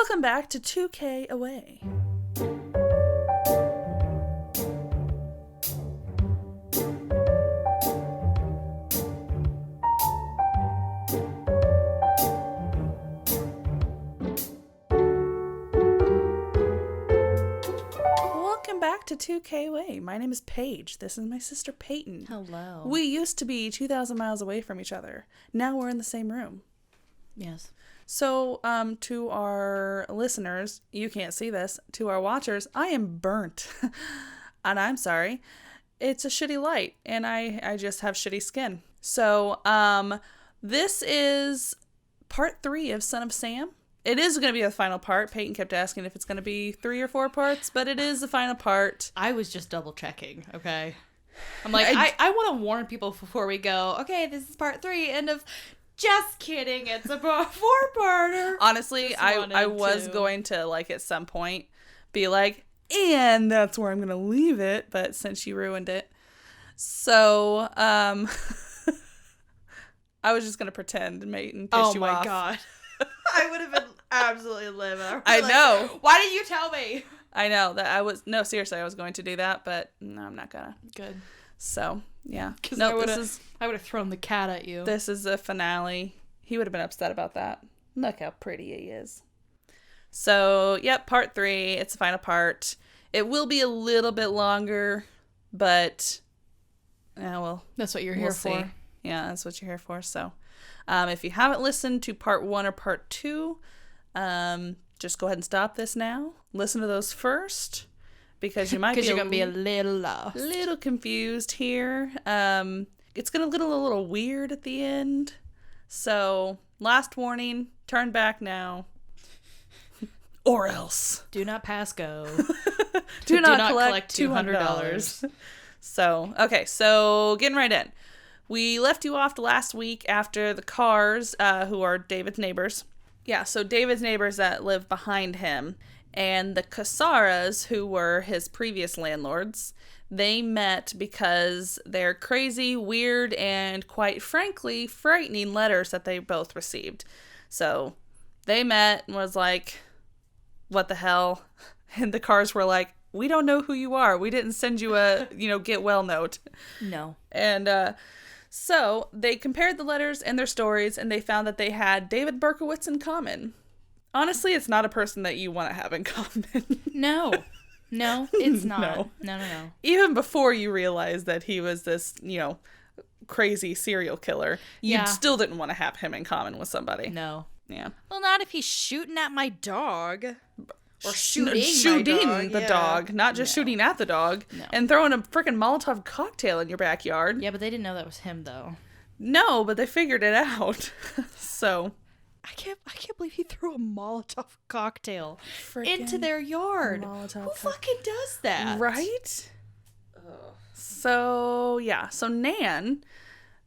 Welcome back to 2K Away. Welcome back to 2K Away. My name is Paige. This is my sister Peyton. Hello. We used to be 2,000 miles away from each other. Now we're in the same room. Yes. So, to our listeners, you can't see this. To our watchers, I am burnt. And I'm sorry. It's a shitty light. And I just have shitty skin. So, this is part 3 of Son of Sam. It is going to be the final part. Peyton kept asking if it's going to be 3 or 4 parts, but it is the final part. I was just double checking, okay? I'm like, I want to warn people before we go, okay, this is part 3, end of... Just kidding, it's a 4-parter. Honestly, I was going to, like, at some point be like, and that's where I'm going to leave it, but since you ruined it. So, I was just going to pretend and piss you off. Oh my god. I would have been absolutely livid. I know. Why didn't you tell me? I know that no, seriously, I was going to do that, but no, I'm not gonna. Good. So, yeah. No, I would have thrown the cat at you. This is the finale. He would have been upset about that. Look how pretty he is. So, yep, part 3. It's the final part. It will be a little bit longer, but, well. That's what you're here for. Yeah, that's what you're here for. So, if you haven't listened to part 1 or part 2, just go ahead and stop this now. Listen to those first. Because you might be you're going to be a little lost. A little confused here. It's going to get a little weird at the end. So, last warning, turn back now. Or else. Do not pass go. do not collect $200. So, okay, so getting right in. We left you off last week after the Carrs, who are David's neighbors. Yeah, so David's neighbors that live behind him. And the Casaras, who were his previous landlords, they met because they're crazy, weird, and quite frankly, frightening letters that they both received. So they met and was like, what the hell? And the Carrs were like, we don't know who you are. We didn't send you a, get well note. No. And so they compared the letters and their stories, and they found that they had David Berkowitz in common. Honestly, it's not a person that you want to have in common. No, it's not. No. Even before you realized that he was this, crazy serial killer, you still didn't want to have him in common with somebody. No. Yeah. Well, not if he's shooting at my dog. Or shooting the dog, not just shooting at the dog. No. And throwing a freaking Molotov cocktail in your backyard. Yeah, but they didn't know that was him, though. No, but they figured it out. So... I can't believe he threw a Molotov cocktail into their yard. Who fucking does that? Right? Ugh. So, yeah. So Nan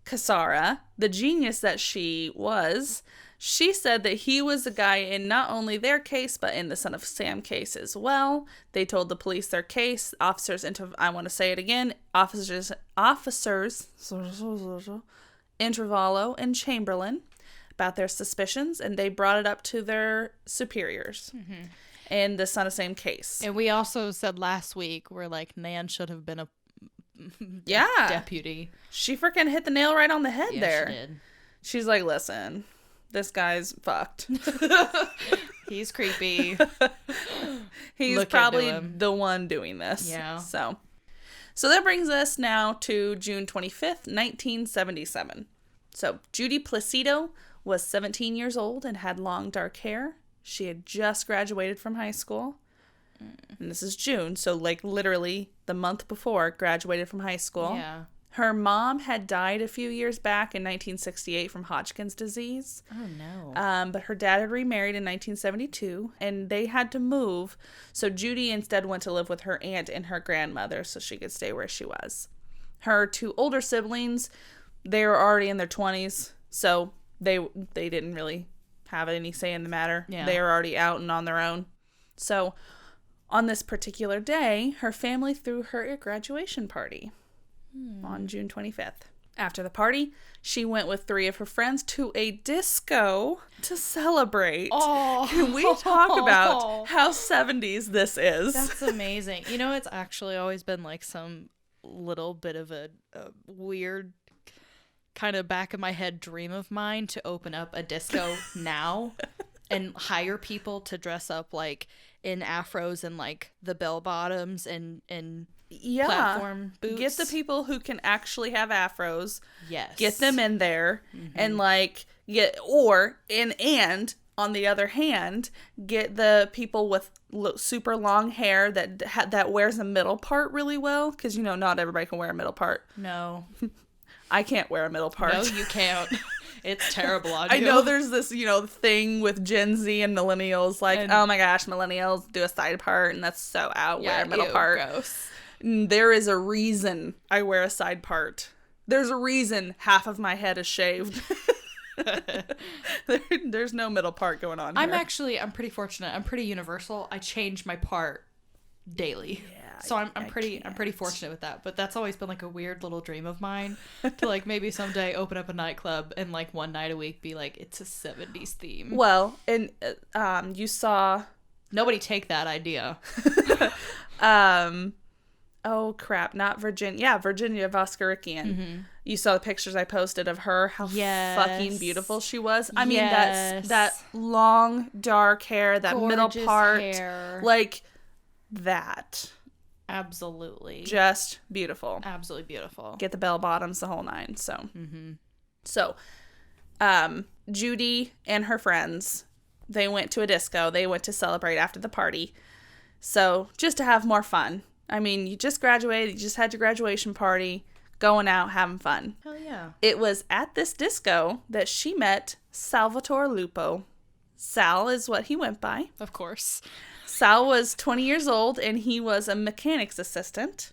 Casara, the genius that she was, she said that he was the guy in not only their case, but in the Son of Sam case as well. They told the police their case. Officers, I want to say it again, officers, Intervallo and Chamberlain, about their suspicions, and they brought it up to their superiors in the Son of Sam case. And we also said last week where Nan should have been a deputy. She freaking hit the nail right on the head there. She did. She's like, listen, this guy's fucked. He's creepy. He's probably the one doing this. Yeah. So that brings us now to June 25th, 1977. So Judy Placido was 17 years old and had long dark hair. She had just graduated from high school. And this is June, so literally the month before graduated from high school. Yeah. Her mom had died a few years back in 1968 from Hodgkin's disease. Oh, no. But her dad had remarried in 1972, and they had to move. So Judy instead went to live with her aunt and her grandmother so she could stay where she was. Her 2 older siblings, they were already in their 20s, so they didn't really have any say in the matter. Yeah. They were already out and on their own. So on this particular day, her family threw her a graduation party on June 25th. After the party, she went with 3 of her friends to a disco to celebrate. Oh. Can we talk about how 70s this is? That's amazing. You know, it's actually always been like some little bit of a weird kind of back of my head dream of mine to open up a disco now and hire people to dress up like in afros and like the bell bottoms and platform boots. Get the people who can actually have afros. Yes. Get them in there and like and on the other hand, get the people with super long hair that wears a middle part really well, because you know not everybody can wear a middle part. No. I can't wear a middle part. No, you can't. It's terrible on you. I know there's this, thing with Gen Z and millennials, like, oh my gosh, millennials do a side part, and that's so out. Wear a middle part. Gross. There is a reason I wear a side part. There's a reason half of my head is shaved. There's no middle part going on here. I'm pretty fortunate. I'm pretty universal. I change my part daily. Yeah, so I'm pretty fortunate with that. But that's always been like a weird little dream of mine to like maybe someday open up a nightclub and like one night a week be like, it's a 70s theme. Well, and you saw nobody take that idea. Oh crap, not Virginia. Yeah, Virginia Voskerichian. Mm-hmm. You saw the pictures I posted of her, how fucking beautiful she was. I mean, that long dark hair, that gorgeous middle part, hair. Like that. Absolutely. Just beautiful. Absolutely beautiful. Get the bell bottoms, the whole 9. So, Judy and her friends, they went to a disco. They went to celebrate after the party. So, just to have more fun. I mean, you just graduated, you just had your graduation party, going out, having fun. Hell yeah. It was at this disco that she met Salvatore Lupo. Sal is what he went by. Of course. Sal was 20 years old, and he was a mechanic's assistant.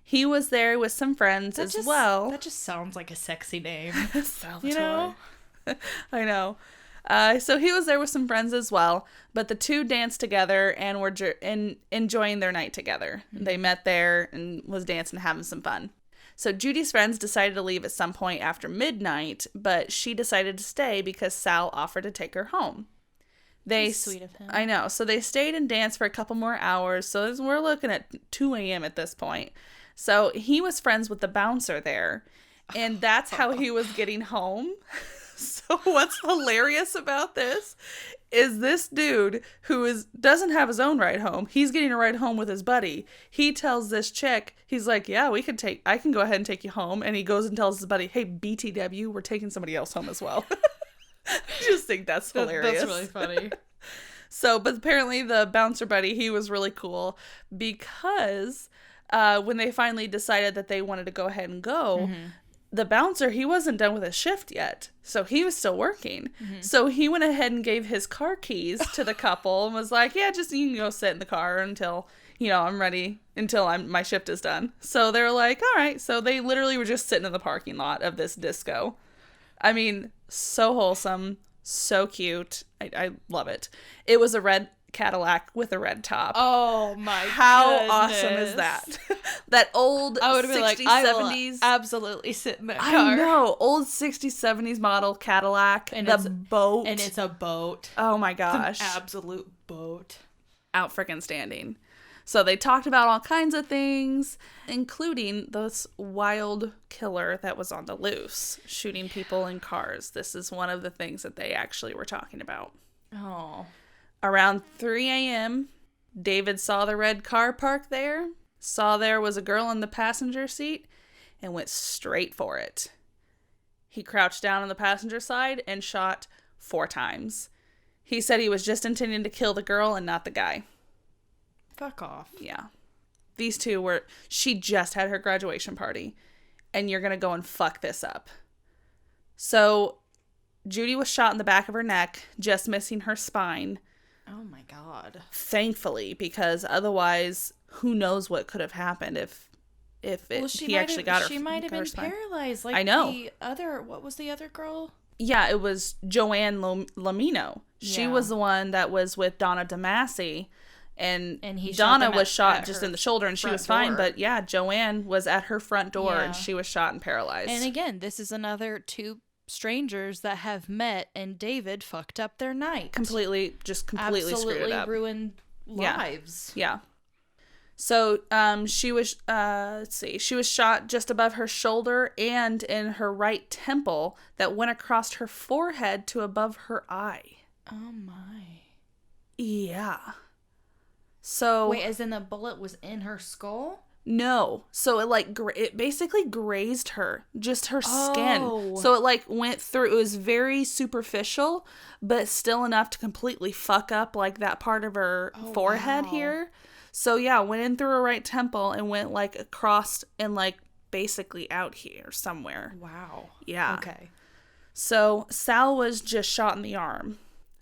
He was there with some friends as well. That just sounds like a sexy name. Salvatore. You know? I know. So he was there with some friends as well, but the two danced together and were enjoying their night together. Mm-hmm. They met there and was dancing, having some fun. So Judy's friends decided to leave at some point after midnight, but she decided to stay because Sal offered to take her home. That's sweet of him. I know. So they stayed and danced for a couple more hours. So we're looking at 2 a.m. at this point. So he was friends with the bouncer there, and that's how he was getting home. So what's hilarious about this is this dude who doesn't have his own ride home. He's getting a ride home with his buddy. He tells this chick, he's like, yeah, I can go ahead and take you home. And he goes and tells his buddy, hey, BTW, we're taking somebody else home as well. I just think that's hilarious. That's really funny. So, but apparently the bouncer buddy, he was really cool because when they finally decided that they wanted to go ahead and go, the bouncer, he wasn't done with his shift yet. So he was still working. Mm-hmm. So he went ahead and gave his car keys to the couple and was like, yeah, just you can go sit in the car until, I'm ready, until my shift is done. So they're like, all right. So they literally were just sitting in the parking lot of this disco. I mean, so wholesome, so cute. I love it. It was a red Cadillac with a red top. Oh my god. How awesome is that? That old 60s, 70s. Absolutely sit in that car. I know. Old 60s, 70s model Cadillac. And the boat. And it's a boat. Oh my gosh. It's an absolute boat. Out freaking standing. So they talked about all kinds of things, including this wild killer that was on the loose, shooting people in cars. This is one of the things that they actually were talking about. Oh. Around 3 a.m., David saw the red car parked there, saw there was a girl in the passenger seat, and went straight for it. He crouched down on the passenger side and shot 4 times. He said he was just intending to kill the girl and not the guy. Fuck off. Yeah. These two she just had her graduation party, and you're going to go and fuck this up. So, Judy was shot in the back of her neck, just missing her spine. Oh my god. Thankfully, because otherwise, who knows what could have happened if he actually got her. She might have been paralyzed. Like I know. What was the other girl? Yeah, it was Joanne Lamino. She was the one that was with Donna DeMasi And he Donna was shot at just in the shoulder, and she was fine. But yeah, Joanne was at her front door, and she was shot and paralyzed. And again, this is another two strangers that have met, and David fucked up their night. Completely screwed it up. Ruined lives. Yeah. So, she was, she was shot just above her shoulder and in her right temple that went across her forehead to above her eye. Oh my. Yeah. So. Wait, as in the bullet was in her skull? No. So it basically grazed her, just her skin. So it went through, it was very superficial, but still enough to completely fuck up that part of her forehead here. So yeah, went in through her right temple and went across and basically out here somewhere. Wow. Yeah. Okay. So Sal was just shot in the arm.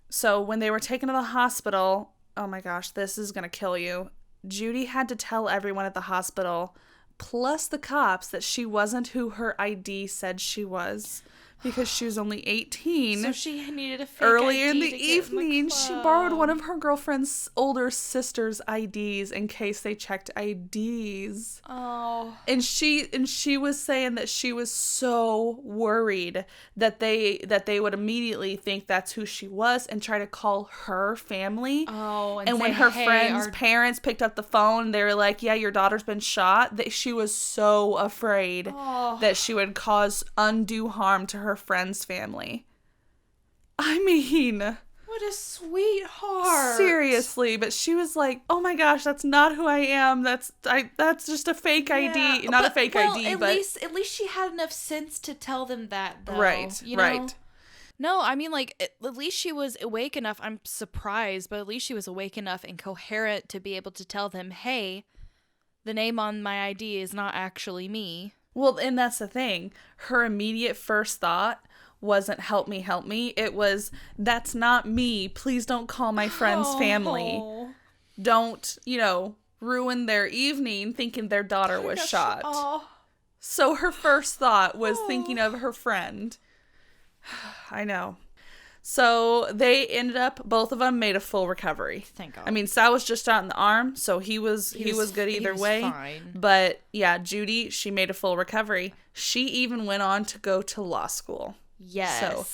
So when they were taken to the hospital, oh my gosh, this is going to kill you. Judy had to tell everyone at the hospital, plus the cops, that she wasn't who her ID said she was. Because she was only 18. So she needed a fake Earlier ID in the evening, she borrowed one of her girlfriend's older sister's IDs in case they checked IDs. Oh. And she was saying that she was so worried that they would immediately think that's who she was and try to call her family. Oh, and when her friend's parents picked up the phone, they were like, "Yeah, your daughter's been shot." That she was so afraid that she would cause undue harm to her friend's family. I mean, what a sweetheart. Seriously, but she was like, "Oh my gosh, that's not who I am. That's just a fake ID, not a fake ID." But at least she had enough sense to tell them that, though. Right, you know? right. No, I mean, at least she was awake enough. I'm surprised, but at least she was awake enough and coherent to be able to tell them, "Hey, the name on my ID is not actually me." Well, and that's the thing. Her immediate first thought wasn't help me. It was, "That's not me. Please don't call my friend's family. Don't, ruin their evening thinking their daughter was shot." So her first thought was thinking of her friend. I know. So they ended up, both of them made a full recovery. Thank God. I mean, Sal was just shot in the arm, so he was good either way. Fine. But yeah, Judy, she made a full recovery. She even went on to go to law school. Yes. So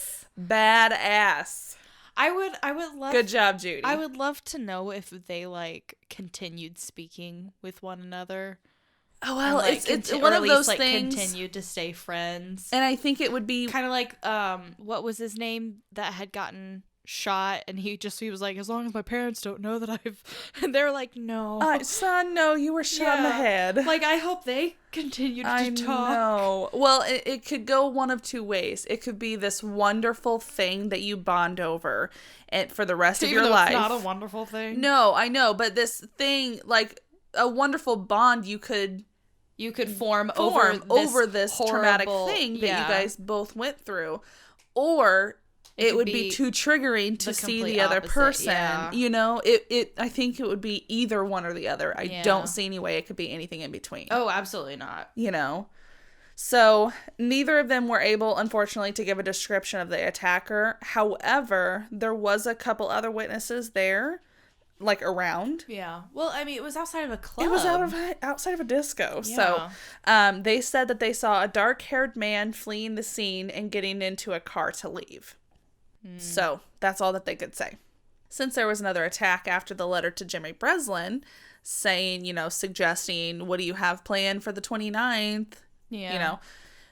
badass. I would love. Good job, Judy. I would love to know if they continued speaking with one another. Oh, well, it's one of those things. Continued to stay friends. And I think it would be kind of what was his name that had gotten shot, and he was like, "As long as my parents don't know that I've," and they were like, "No, son, no, you were shot in the head." I hope they continued to talk. No, well, it could go one of two ways. It could be this wonderful thing that you bond over, and for the rest of your life. It's not a wonderful thing. No, I know, but this thing, a wonderful bond, you could form over this traumatic thing that you guys both went through, or it would be too triggering to see the other person. Yeah. I think it would be either one or the other. I don't see any way it could be anything in between. Oh, absolutely not. So neither of them were able, unfortunately, to give a description of the attacker. However, there was a couple other witnesses there. Around. Yeah. Well, I mean, it was outside of a club. It was outside of a disco. Yeah. So, they said that they saw a dark-haired man fleeing the scene and getting into a car to leave. So, that's all that they could say. Since there was another attack after the letter to Jimmy Breslin saying, suggesting, what do you have planned for the 29th? Yeah.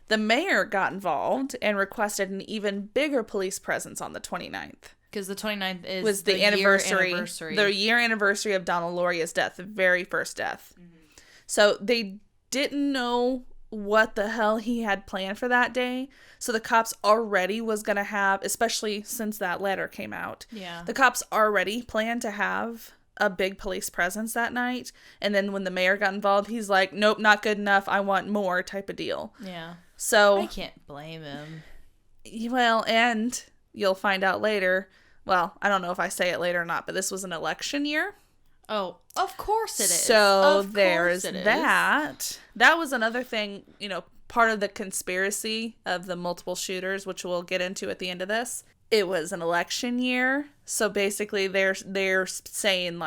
The mayor got involved and requested an even bigger police presence on the 29th. Because the 29th was the anniversary. The year anniversary of Donna Lauria's death, the very first death. Mm-hmm. So they didn't know what the hell he had planned for that day. So the cops already was going to have, especially since that letter came out. Yeah. The cops already planned to have a big police presence that night. And then when the mayor got involved, he's like, "Nope, not good enough. I want more," type of deal. Yeah. So I can't blame him. Well, and you'll find out later. Well, I don't know if I say it later or not, but this was an election year. Oh, of course it is. So there's that. That was another thing, part of the conspiracy of the multiple shooters, which we'll get into at the end of this. It was an election year. So basically they're saying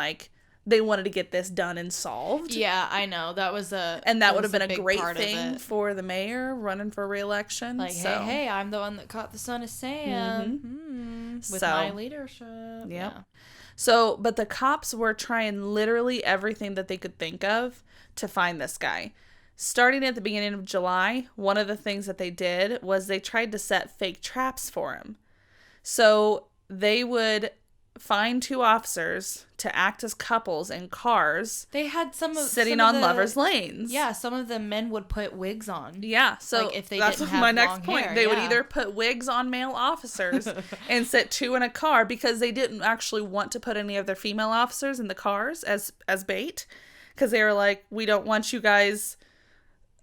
they wanted to get this done and solved. Yeah, I know. That was and that would have been a great thing for the mayor running for re-election. Like, hey, I'm the one that caught the son of Sam with my leadership. Yep. Yeah. So, but the cops were trying literally everything that they could think of to find this guy. Starting at the beginning of July, one of the things that they did was they tried to set fake traps for him. So they would find 2 officers to act as couples in cars. They had sitting on lovers' lanes. Yeah, some of the men would put wigs on. Yeah, so like if they that's didn't have my next long point. hair, They would either put wigs on male officers and sit 2 in a car because they didn't actually want to put any of their female officers in the cars as bait, because they were like, we don't want you guys.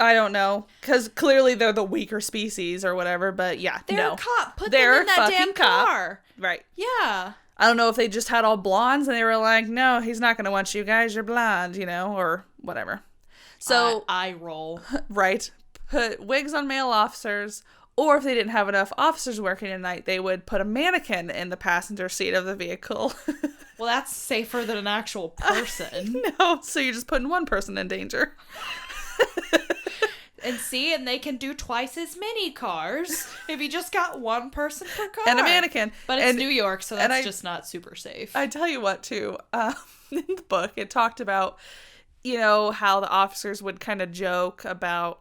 I don't know, because clearly they're the weaker species or whatever, but yeah, they're a cop. Put them in that damn car. Right. Yeah. I don't know if they just had all blondes and they were like, no, he's not going to want you guys. You're blonde, or whatever. So I roll. Right. Put wigs on male officers, or if they didn't have enough officers working at night, they would put a mannequin in the passenger seat of the vehicle. Well, that's safer than an actual person. No, so you're just putting one person in danger. And they can do twice as many cars if you just got one person per car. And a mannequin. But it's New York, so that's just not super safe. I tell you what, too, in the book, it talked about, how the officers would kind of joke about,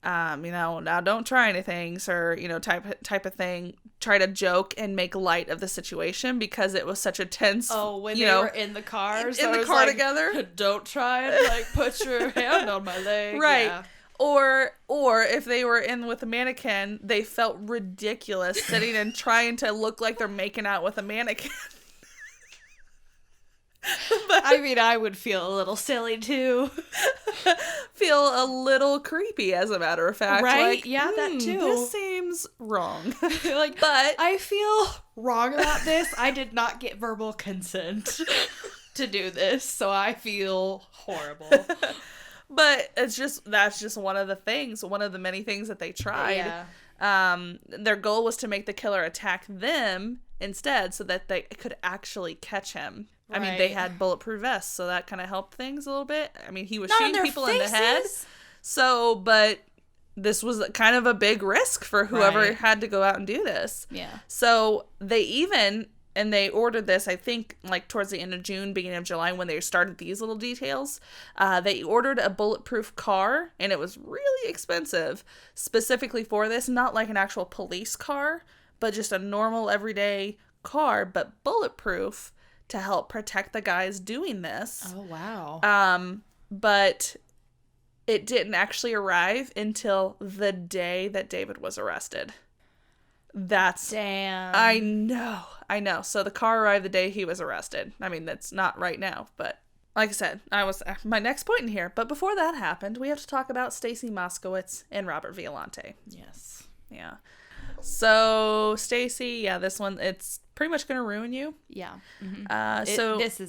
now don't try anything, or, type of thing. Try to joke and make light of the situation because it was such a tense. Oh, when they were in the cars, in the car together. Don't try and put your hand on my leg. Right. Yeah. Or if they were in with a mannequin, they felt ridiculous sitting and trying to look like they're making out with a mannequin. But, I would feel a little silly too. Feel a little creepy, as a matter of fact. Right? Like, yeah, that too. This seems wrong. But I feel wrong about this. I did not get verbal consent to do this, so I feel horrible. But that's just one of the many things that they tried. Yeah. Their goal was to make the killer attack them instead so that they could actually catch him. Right. I mean, they had bulletproof vests, so that kind of helped things a little bit. I mean, he was shooting people in the head. So, but this was kind of a big risk for whoever had to go out and do this. Yeah. So they ordered this, I think, towards the end of June, beginning of July, when they started these little details. They ordered a bulletproof car, and it was really expensive, specifically for this. Not like an actual police car, but just a normal, everyday car, but bulletproof to help protect the guys doing this. Oh, wow. But it didn't actually arrive until the day that David was arrested. Damn. I know. So the car arrived the day he was arrested. I mean, that's not right now, but like I said, my next point in here. But before that happened, we have to talk about Stacy Moskowitz and Robert Violante. Yes. Yeah. So Stacy, this one, it's pretty much gonna ruin you. Yeah. Mm-hmm. This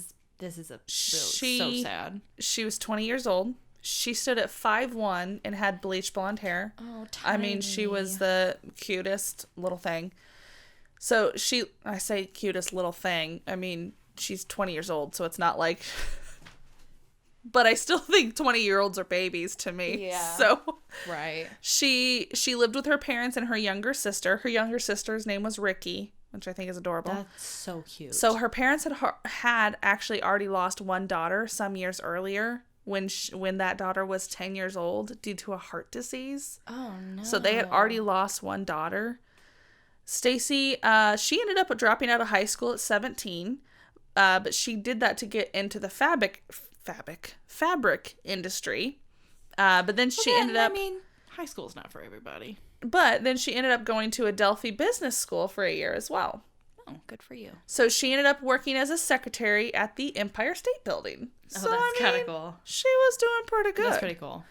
is so sad. She was 20 years old. She stood at 5'1" and had bleached blonde hair. Oh, tiny. I mean, she was the cutest little thing. So I say cutest little thing. I mean, she's 20 years old, so it's not like... But I still think 20-year-olds are babies to me. Yeah. So right. She lived with her parents and her younger sister. Her younger sister's name was Ricky, which I think is adorable. That's so cute. So her parents had actually already lost one daughter some years earlier when that daughter was 10 years old due to a heart disease. Oh, no. So they had already lost one daughter. Stacy, she ended up dropping out of high school at 17, but she did that to get into the fabric industry. But then she ended up... I mean, high school's not for everybody. But then she ended up going to a Delphi business school for a year as well. Oh, good for you. So she ended up working as a secretary at the Empire State Building. Oh, that's kind of cool. She was doing pretty good. That's pretty cool.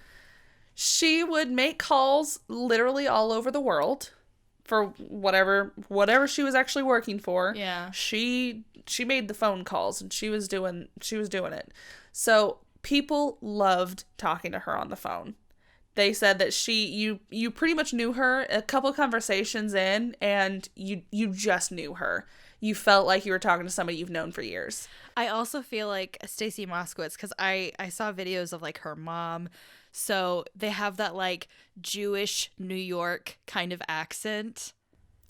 She would make calls literally all over the world for whatever she was actually working for. Yeah. She made the phone calls and she was doing it. So people loved talking to her on the phone. They said that you pretty much knew her a couple conversations in and you just knew her. you felt like you were talking to somebody you've known for years. I also feel like Stacy Moskowitz, because I saw videos of like her mom. So they have that like Jewish New York kind of accent.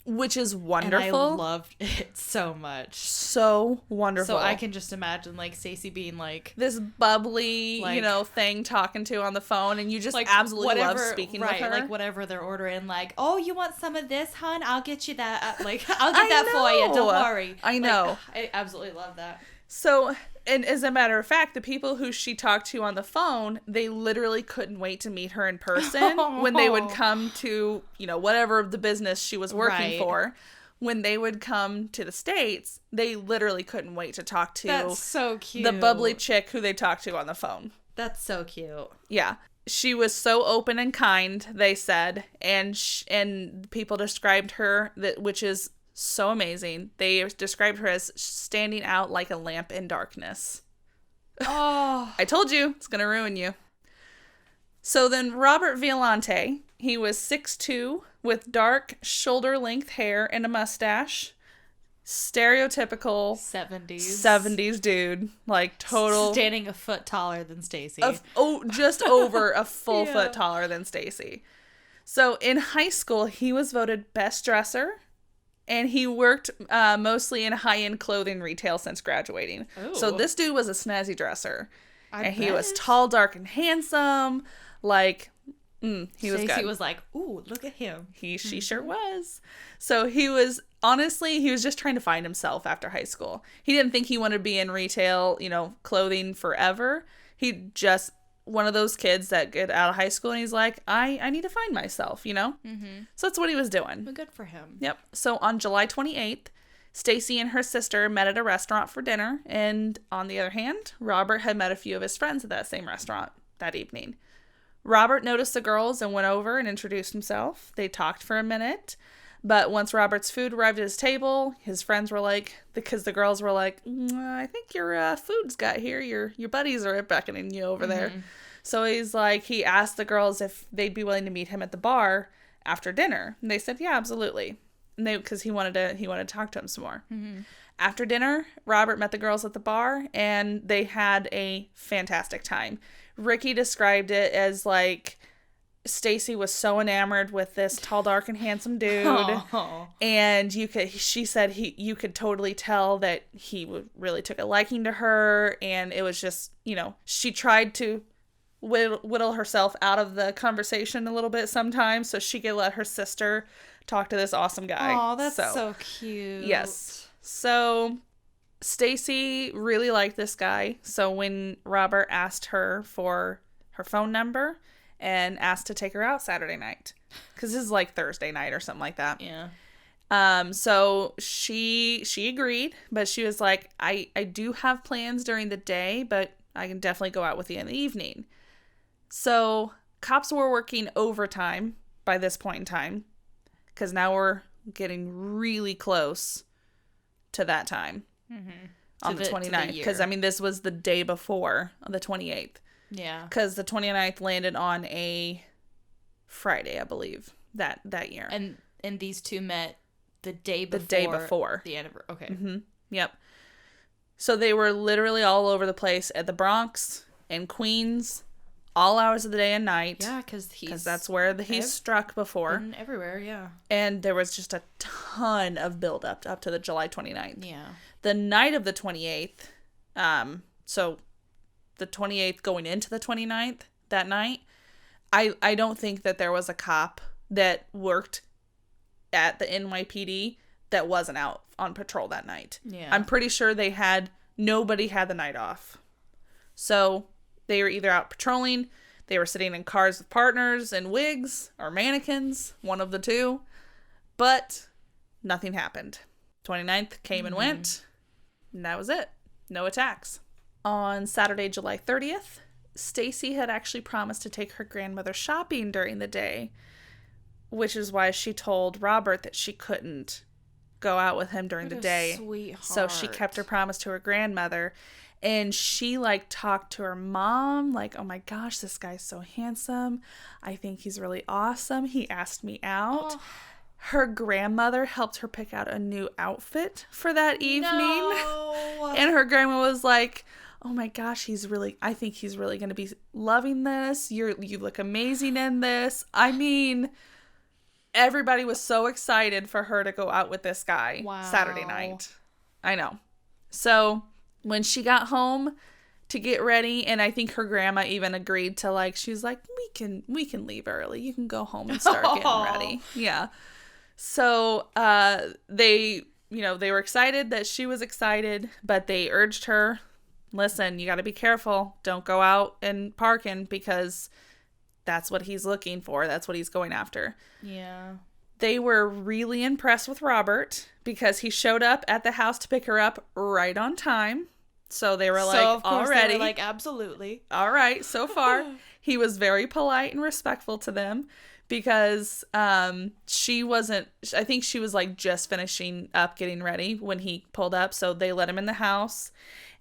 Which is wonderful. And I loved it so much. So wonderful. So I can just imagine like Stacy being like this bubbly, like, thing talking to on the phone, and you just like absolutely love speaking with her. Like whatever they're ordering, like, oh, you want some of this, hon? I'll get you that. Like, I'll get that for you. Don't worry. I know. Like, I absolutely love that. So, and as a matter of fact, the people who she talked to on the phone, they literally couldn't wait to meet her in person when they would come to, whatever the business she was working for. When they would come to the States, they literally couldn't wait to talk to That's so cute. The bubbly chick who they talked to on the phone. That's so cute. Yeah. She was so open and kind, they said, and people described her, which is so amazing. They described her as standing out like a lamp in darkness. Oh. I told you, it's going to ruin you. So then Robert Violante, he was 6'2", with dark shoulder-length hair and a mustache. Stereotypical 70s dude. Like total... Standing a foot taller than Stacy. Just over a full foot taller than Stacy. So in high school, he was voted best dresser. And he worked mostly in high-end clothing retail since graduating. Ooh. So this dude was a snazzy dresser. He was tall, dark, and handsome. Like, he was good. Stacey was like, ooh, look at him. She sure was. So he was just trying to find himself after high school. He didn't think he wanted to be in retail, clothing forever. He just... one of those kids that get out of high school and he's like, I need to find myself, Mm-hmm. So that's what he was doing. Well, good for him. Yep. So on July 28th, Stacy and her sister met at a restaurant for dinner. And on the other hand, Robert had met a few of his friends at that same restaurant that evening. Robert noticed the girls and went over and introduced himself. They talked for a minute. But once Robert's food arrived at his table, his friends were like, because the girls were like, I think your food's got here. Your buddies are beckoning you over there. So he asked the girls if they'd be willing to meet him at the bar after dinner. And they said, yeah, absolutely. And because he wanted to talk to him some more. Mm-hmm. After dinner, Robert met the girls at the bar and they had a fantastic time. Ricky described it as like, Stacy was so enamored with this tall, dark, and handsome dude. Oh. And she said you could totally tell that he really took a liking to her. And it was just, she tried to whittle herself out of the conversation a little bit sometimes so she could let her sister talk to this awesome guy. Oh, that's so cute. Yes. So Stacy really liked this guy. So when Robert asked her for her phone number and asked to take her out Saturday night, because this is like Thursday night or something like that. Yeah. So she agreed, but she was like, I do have plans during the day, but I can definitely go out with you in the evening. So cops were working overtime by this point in time, because now we're getting really close to that time. Mm-hmm. On the 29th. Because, this was the day before, on the 28th. Yeah. Because the 29th landed on a Friday, I believe, that year. And these two met the day before. The day before. The anniversary. Okay. Mm-hmm. Yep. So they were literally all over the place at the Bronx and Queens, all hours of the day and night. Yeah, because that's where he's struck before. Been everywhere, yeah. And there was just a ton of buildup up to the July 29th. Yeah. The night of the 28th, so the 28th going into the 29th, that night, I don't think that there was a cop that worked at the NYPD that wasn't out on patrol that night. Yeah. I'm pretty sure nobody had the night off. So they were either out patrolling, they were sitting in cars with partners and wigs, or mannequins, one of the two. But nothing happened. 29th came and went, and that was it. No attacks. On Saturday, July 30th, Stacy had actually promised to take her grandmother shopping during the day, which is why she told Robert that she couldn't go out with him during the day. Sweetheart. So she kept her promise to her grandmother, and she talked to her mom oh my gosh, this guy's so handsome. I think he's really awesome. He asked me out. Oh. her grandmother helped her pick out a new outfit for that evening. No. And her grandma was like, oh my gosh, I think he's really going to be loving this. You look amazing in this. I mean, everybody was so excited for her to go out with this guy Saturday night. I know. So when she got home to get ready, and I think her grandma even agreed to, like, she's like, we can leave early. You can go home and start getting ready. Yeah. So they were excited that she was excited, but they urged her, listen, you got to be careful. Don't go out and parking because that's what he's looking for. That's what he's going after. Yeah. They were really impressed with Robert because he showed up at the house to pick her up right on time. So they were like, of course already. They were like, absolutely. All right. So far, he was very polite and respectful to them because she wasn't, I think she was like just finishing up getting ready when he pulled up. So they let him in the house.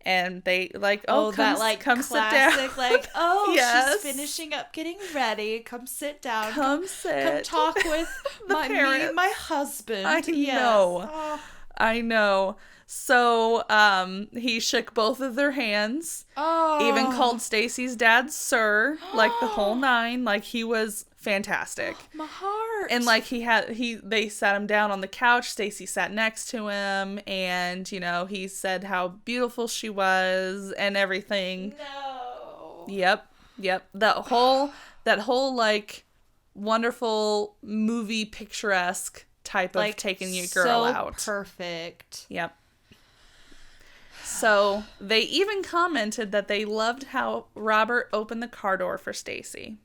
And they like, come classic, sit down. Like, yes. She's finishing up getting ready. Come sit down. Come sit. Come talk with me and my husband. I know. Oh. I know. So he shook both of their hands. Oh. Even called Stacy's dad sir, like the whole nine. Like he was fantastic. My heart. And like they sat him down on the couch. Stacy sat next to him, and he said how beautiful she was and everything. No. Yep. That whole like wonderful movie picturesque type of taking your girl out. Perfect. Yep. So they even commented that they loved how Robert opened the car door for Stacy.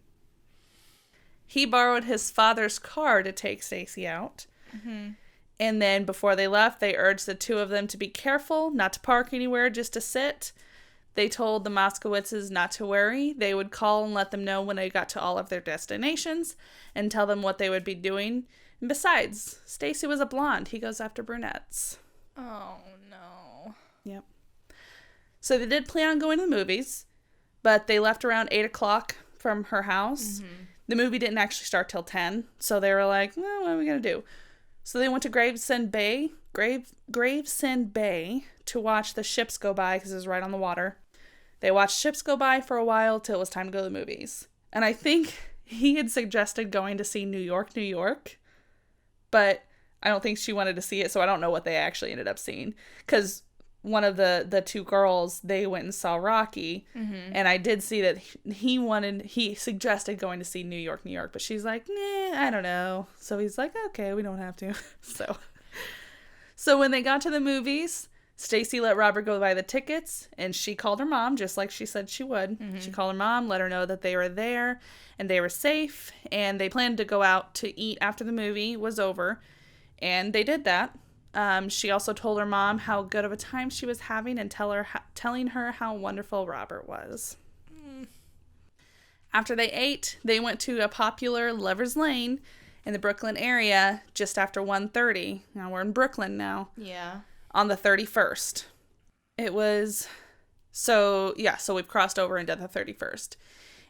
He borrowed his father's car to take Stacy out. Mm-hmm. And then before they left, they urged the two of them to be careful, not to park anywhere, just to sit. They told the Moskowitzes not to worry. They would call and let them know when they got to all of their destinations and tell them what they would be doing. And besides, Stacy was a blonde. He goes after brunettes. Oh, no. Yep. So they did plan on going to the movies, but they left around 8 o'clock from her house. Mm-hmm. The movie didn't actually start till 10, so they were like, well, what are we going to do? So they went to Gravesend Bay to watch the ships go by because it was right on the water. They watched ships go by for a while till it was time to go to the movies. And I think he had suggested going to see New York, New York, but I don't think she wanted to see it, so I don't know what they actually ended up seeing. Because one of the two girls, they went and saw Rocky, mm-hmm. and I did see that he suggested going to see New York, New York, but she's like, nah, I don't know. So he's like, okay, we don't have to. So when they got to the movies, Stacy let Robert go buy the tickets, and she called her mom, just like she said she would. Mm-hmm. She called her mom, let her know that they were there, and they were safe, and they planned to go out to eat after the movie was over, and they did that. She also told her mom how good of a time she was having and telling her how wonderful Robert was. Mm. After they ate, they went to a popular Lover's Lane in the Brooklyn area just after 1:30. Now we're in Brooklyn now. Yeah. On the 31st. It was... So we've crossed over into the 31st.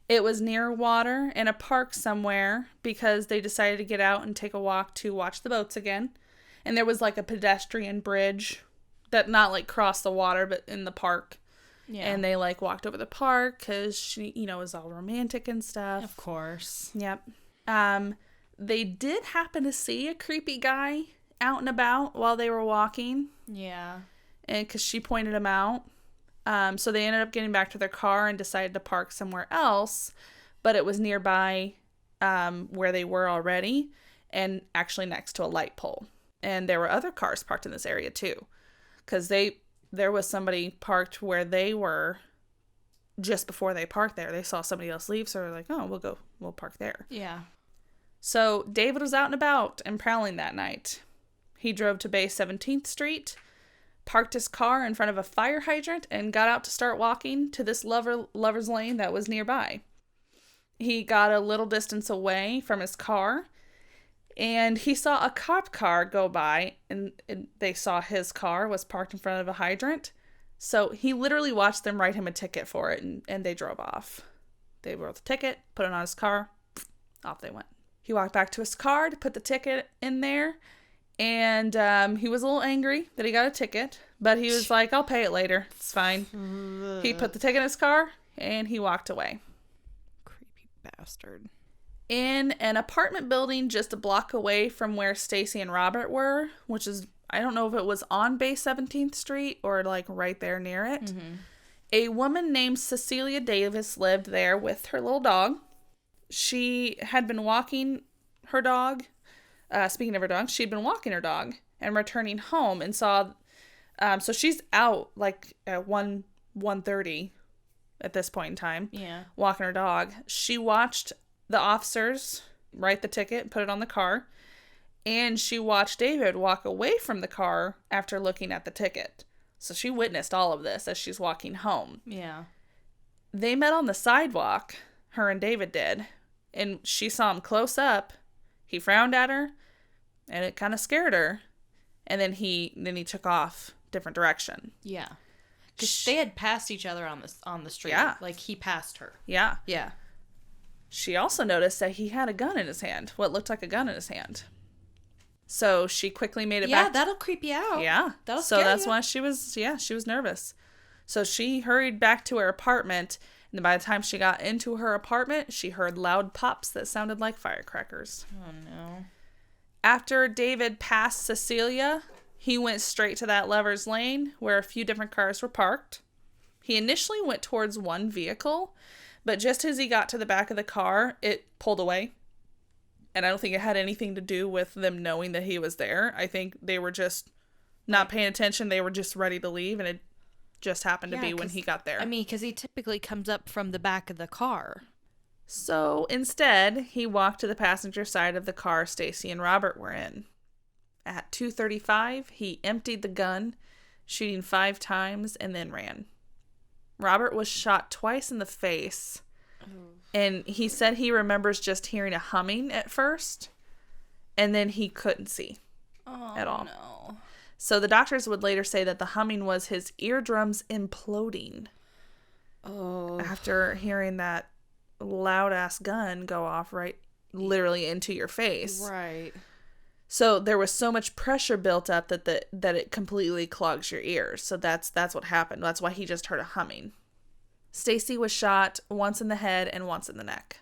It was near water in a park somewhere because they decided to get out and take a walk to watch the boats again. And there was like a pedestrian bridge that not like crossed the water, but in the park. Yeah. And they like walked over the park because she, was all romantic and stuff. Of course. Yep. They did happen to see a creepy guy out and about while they were walking. Yeah. And because she pointed him out. So they ended up getting back to their car and decided to park somewhere else. But it was nearby where they were already and actually next to a light pole. And there were other cars parked in this area too, because there was somebody parked where they were just before they parked there. They saw somebody else leave, so they're like, oh, we'll park there. Yeah. So David was out and about and prowling that night. He drove to Bay 17th Street, parked his car in front of a fire hydrant, and got out to start walking to this lover's lane that was nearby. He got a little distance away from his car, and he saw a cop car go by, and they saw his car was parked in front of a hydrant. So he literally watched them write him a ticket for it, and they drove off. They wrote the ticket, put it on his car, off they went. He walked back to his car to put the ticket in there, and he was a little angry that he got a ticket, but he was like, I'll pay it later. It's fine. He put the ticket in his car, and he walked away. Creepy bastard. In an apartment building just a block away from where Stacy and Robert were, which is, I don't know if it was on Bay 17th Street or like right there near it, a woman named Cecilia Davis lived there with her little dog. She had been walking her dog. Speaking of her dog, she'd been walking her dog and returning home and saw, so she's out like at 1:30 at this point in time, walking her dog. She watched the officers write the ticket, put it on the car, and she watched David walk away from the car after looking at the ticket. So she witnessed all of this as she's walking home. Yeah. They met on the sidewalk, her and David did, and she saw him close up. He frowned at her, and it kind of scared her. And then he took off different direction. Yeah. Because they had passed each other on the street. Yeah. Like, he passed her. Yeah. Yeah. She also noticed that he had a gun in his hand, what looked like a gun in his hand. So she quickly made it back. Yeah, that'll creep you out. Yeah. That'll so scare that's you. why she was nervous. So she hurried back to her apartment, and by the time she got into her apartment, she heard loud pops that sounded like firecrackers. Oh, no. After David passed Cecilia, he went straight to that Lover's Lane where a few different cars were parked. He initially went towards one vehicle, but just as he got to the back of the car, it pulled away. And I don't think it had anything to do with them knowing that he was there. I think they were just not paying attention. They were just ready to leave, and it just happened to be when he got there. I mean, because he typically comes up from the back of the car. So instead, he walked to the passenger side of the car Stacy and Robert were in. At 2:35, he emptied the gun, shooting 5 times, and then ran. Robert was shot twice in the face, and he said he remembers just hearing a humming at first, and then he couldn't see at all. No. So the doctors would later say that the humming was his eardrums imploding. Oh. After hearing that loud-ass gun go off right literally into your face. Right. So there was so much pressure built up that it completely clogs your ears. So that's what happened. That's why he just heard a humming. Stacy was shot once in the head and once in the neck.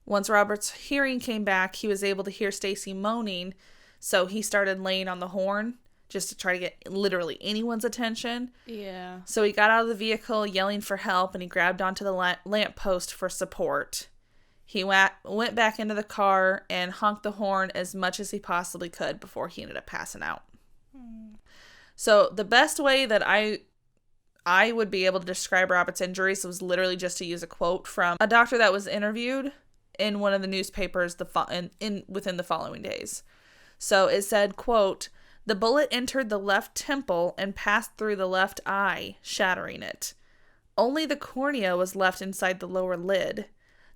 Once Robert's hearing came back, he was able to hear Stacy moaning, so he started laying on the horn just to try to get literally anyone's attention. Yeah. So he got out of the vehicle yelling for help, and he grabbed onto the lamppost for support. He went back into the car and honked the horn as much as he possibly could before he ended up passing out. So the best way that I would be able to describe Robert's injuries was literally just to use a quote from a doctor that was interviewed in one of the newspapers within the following days. So it said, quote, "The bullet entered the left temple and passed through the left eye, shattering it. Only the cornea was left inside the lower lid.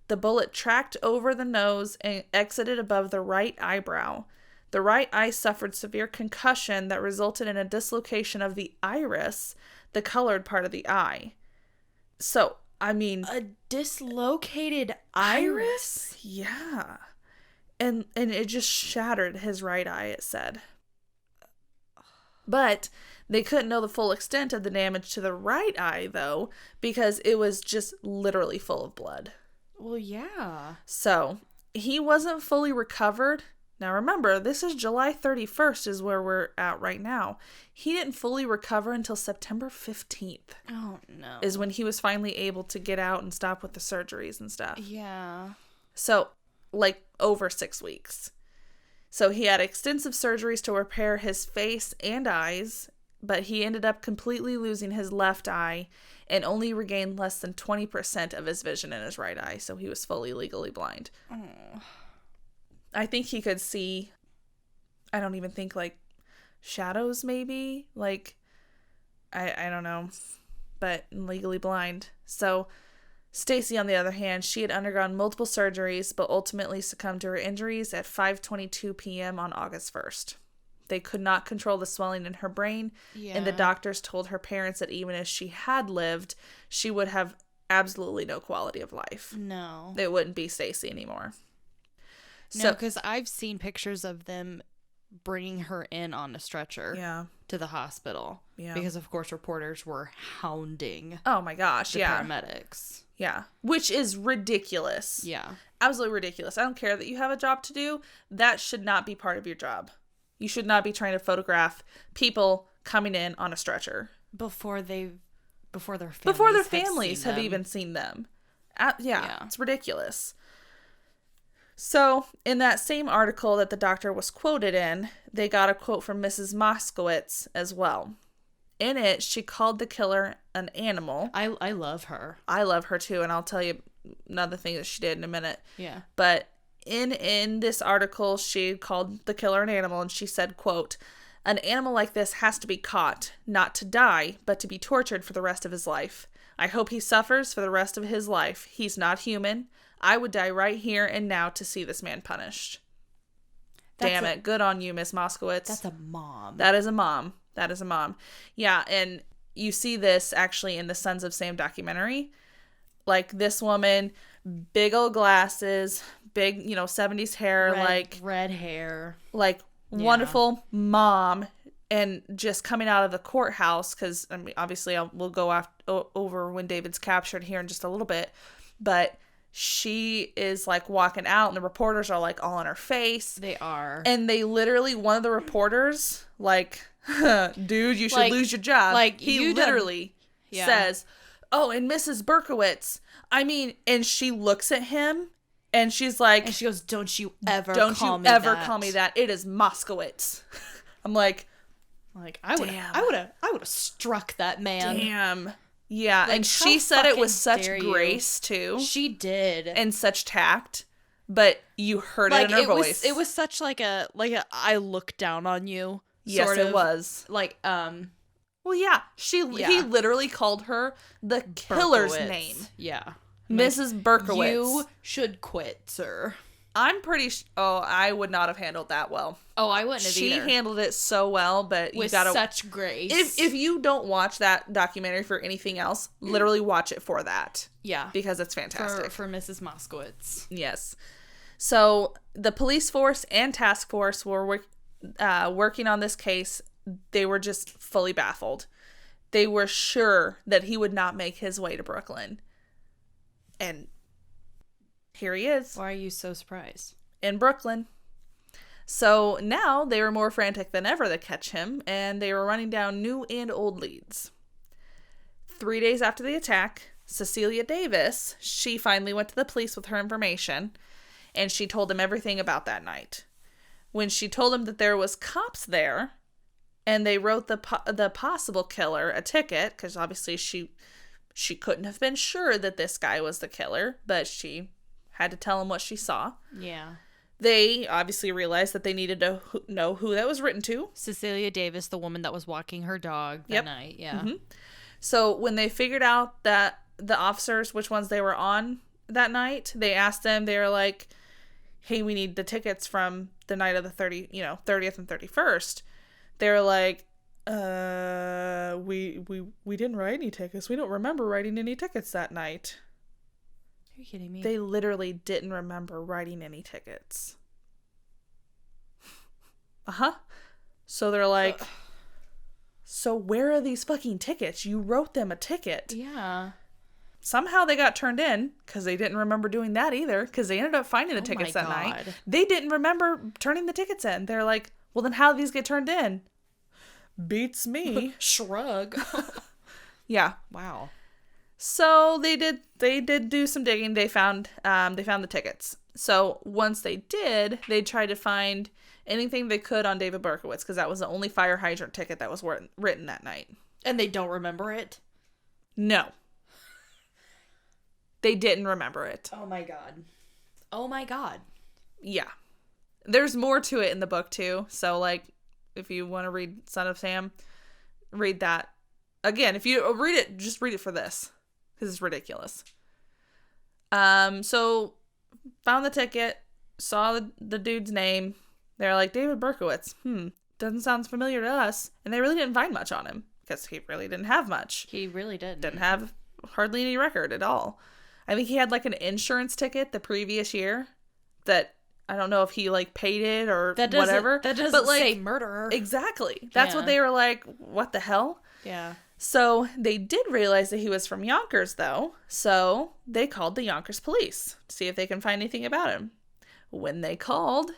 The bullet tracked over the nose and exited above the right eyebrow. The right eye suffered severe concussion that resulted in a dislocation of the iris, the colored part of the eye." So, I mean... A dislocated iris? Yeah. And it just shattered his right eye, it said. But they couldn't know the full extent of the damage to the right eye, though, because it was just literally full of blood. Well, yeah. So, he wasn't fully recovered. Now, remember, this is July 31st is where we're at right now. He didn't fully recover until September 15th. Oh, no. Is when he was finally able to get out and stop with the surgeries and stuff. Yeah. So, like, over 6 weeks. So, he had extensive surgeries to repair his face and eyes, but he ended up completely losing his left eye and only regained less than 20% of his vision in his right eye, so he was fully legally blind. Oh. I think he could see, I don't even think, like, shadows, maybe? Like, I don't know, but legally blind. So, Stacy, on the other hand, she had undergone multiple surgeries, but ultimately succumbed to her injuries at 5:22 p.m. on August 1st. They could not control the swelling in her brain, and the doctors told her parents that even if she had lived, she would have absolutely no quality of life. No. It wouldn't be Stacy anymore. No, because I've seen pictures of them bringing her in on a stretcher to the hospital. Yeah. Because, of course, reporters were hounding oh my gosh, the paramedics. Yeah. Which is ridiculous. Yeah. Absolutely ridiculous. I don't care that you have a job to do. That should not be part of your job. You should not be trying to photograph people coming in on a stretcher. Before their families have even seen them. Yeah, it's ridiculous. So, in that same article that the doctor was quoted in, they got a quote from Mrs. Moskowitz as well. In it, she called the killer an animal. I love her. I love her too, and I'll tell you another thing that she did in a minute. Yeah. But in this article, she called the killer an animal, and she said, quote, "An animal like this has to be caught, not to die, but to be tortured for the rest of his life. I hope he suffers for the rest of his life. He's not human. I would die right here and now to see this man punished." Damn it. Good on you, Miss Moskowitz. That's a mom. That is a mom. That is a mom. Yeah, and you see this actually in the Sons of Sam documentary. Like, this woman, big old glasses, big, 70s hair, red hair. Wonderful mom, and just coming out of the courthouse, because, I mean, obviously we'll go over when David's captured here in just a little bit, but she is walking out, and the reporters are all in her face. They are. And they literally, one of the reporters, dude, you should lose your job. He literally says, "Oh, and Mrs. Berkowitz, I mean," and she looks at him, and she's like, and she goes, "Don't you ever call me that. It is Moskowitz." I'm like, I would have struck that man. Damn. Yeah, and she said it with such grace too. She did, and such tact, but you heard it in her voice. It was such like a I look down on you. Yes, sort of, it was. Well, yeah, he literally called her the killer's name. Yeah, Mrs. Berkowitz. You should quit, sir. I'm pretty I would not have handled that well. Oh, I wouldn't have either. She handled it so well, but with you gotta, such grace. If you don't watch that documentary for anything else, literally watch it for that. Yeah. Because it's fantastic. For Mrs. Moskowitz. Yes. So, the police force and task force were working on this case. They were just fully baffled. They were sure that he would not make his way to Brooklyn. And here he is. Why are you so surprised? In Brooklyn. So now they were more frantic than ever to catch him, and they were running down new and old leads. 3 days after the attack, Cecilia Davis, she finally went to the police with her information, and she told them everything about that night. When she told them that there was cops there, and they wrote the possible killer a ticket, because obviously she couldn't have been sure that this guy was the killer, but she had to tell him what she saw. Yeah. They obviously realized that they needed to know who that was written to. Cecilia Davis, the woman that was walking her dog that night. Yeah. Mm-hmm. So when they figured out that the officers, which ones they were on that night, they asked them, they were like, "Hey, we need the tickets from the night of the 30th and 31st. They were like, we didn't write any tickets. We don't remember writing any tickets that night." Are you kidding me? They literally didn't remember writing any tickets. So they're like, so where are these fucking tickets? You wrote them a ticket. Yeah. Somehow they got turned in, because they didn't remember doing that either, because they ended up finding the tickets that night. They didn't remember turning the tickets in. They're like, well, then how did these get turned in? Beats me. Shrug. Yeah. Wow. So they did do some digging. They found the tickets. So once they did, they tried to find anything they could on David Berkowitz, because that was the only fire hydrant ticket that was written that night. And they don't remember it? No. They didn't remember it. Oh my god. Oh my god. Yeah. There's more to it in the book too. So if you want to read Son of Sam, read that. Again, if you read it, just read it for this, because it's ridiculous. So found the ticket, saw the dude's name. They're like, David Berkowitz. Doesn't sound familiar to us. And they really didn't find much on him, because he really didn't have much. He really didn't have hardly any record at all. I think he had an insurance ticket the previous year that I don't know if he, like, paid it or whatever. That doesn't say murderer. Exactly. That's what they were like, what the hell? Yeah. So they did realize that he was from Yonkers, though. So they called the Yonkers police to see if they can find anything about him. When they called,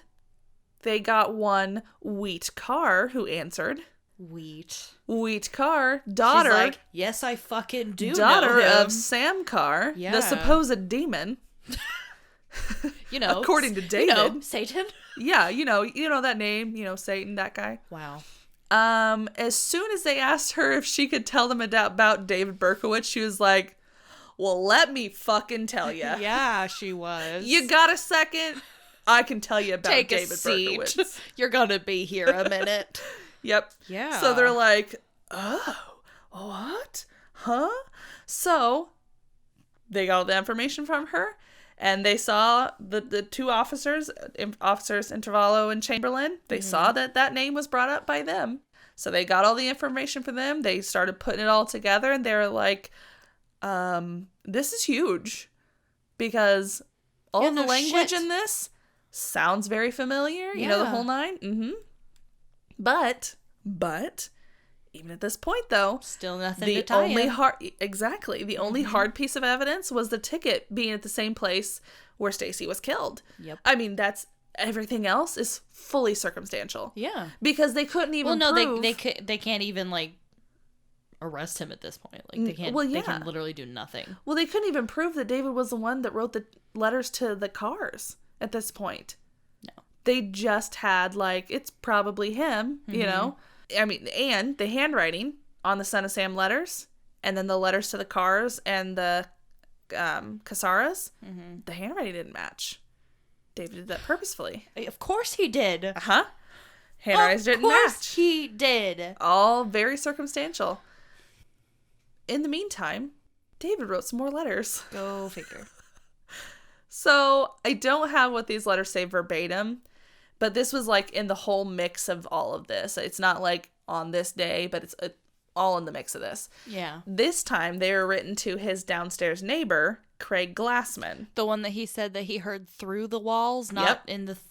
they got one Wheat Carr who answered. Wheat Carr, daughter. She's like, yes, I fucking do daughter know him. of Sam Carr, the supposed demon. According to David. Satan. Yeah, you know that name, Satan, that guy. Wow. As soon as they asked her if she could tell them about David Berkowitz, she was like, well, let me fucking tell you. Yeah, she was. You got a second? I can tell you about Take David a seat. Berkowitz. You're gonna be here a minute. Yep. Yeah. So they're like, oh, what? Huh? So they got all the information from her, and they saw the two officers Intervallo and Chamberlain. They saw that name was brought up by them. So they got all the information from them. They started putting it all together, and they were like, this is huge. Because all the language in this sounds very familiar. You know, the whole nine. Mm-hmm. But even at this point, though, still nothing to tie in. The only hard piece of evidence was the ticket being at the same place where Stacy was killed. Yep. I mean, everything else is fully circumstantial. Yeah. Because they couldn't even prove... they can't even, like, arrest him at this point. Like, they can't... They can literally do nothing. Well, they couldn't even prove that David was the one that wrote the letters to the Carrs at this point. No. They just had, like, it's probably him, you know? I mean, and the handwriting on the Son of Sam letters, and then the letters to the Carrs and the Casaras, the handwriting didn't match. David did that purposefully. Of course he did. Uh-huh. Handwriting didn't match. Of course he did. All very circumstantial. In the meantime, David wrote some more letters. Go figure. So, I don't have what these letters say verbatim, but this was like in the whole mix of all of this. It's not like on this day, but it's all in the mix of this. Yeah. This time, they were written to his downstairs neighbor, Craig Glassman. The one that he said that he heard through the walls, not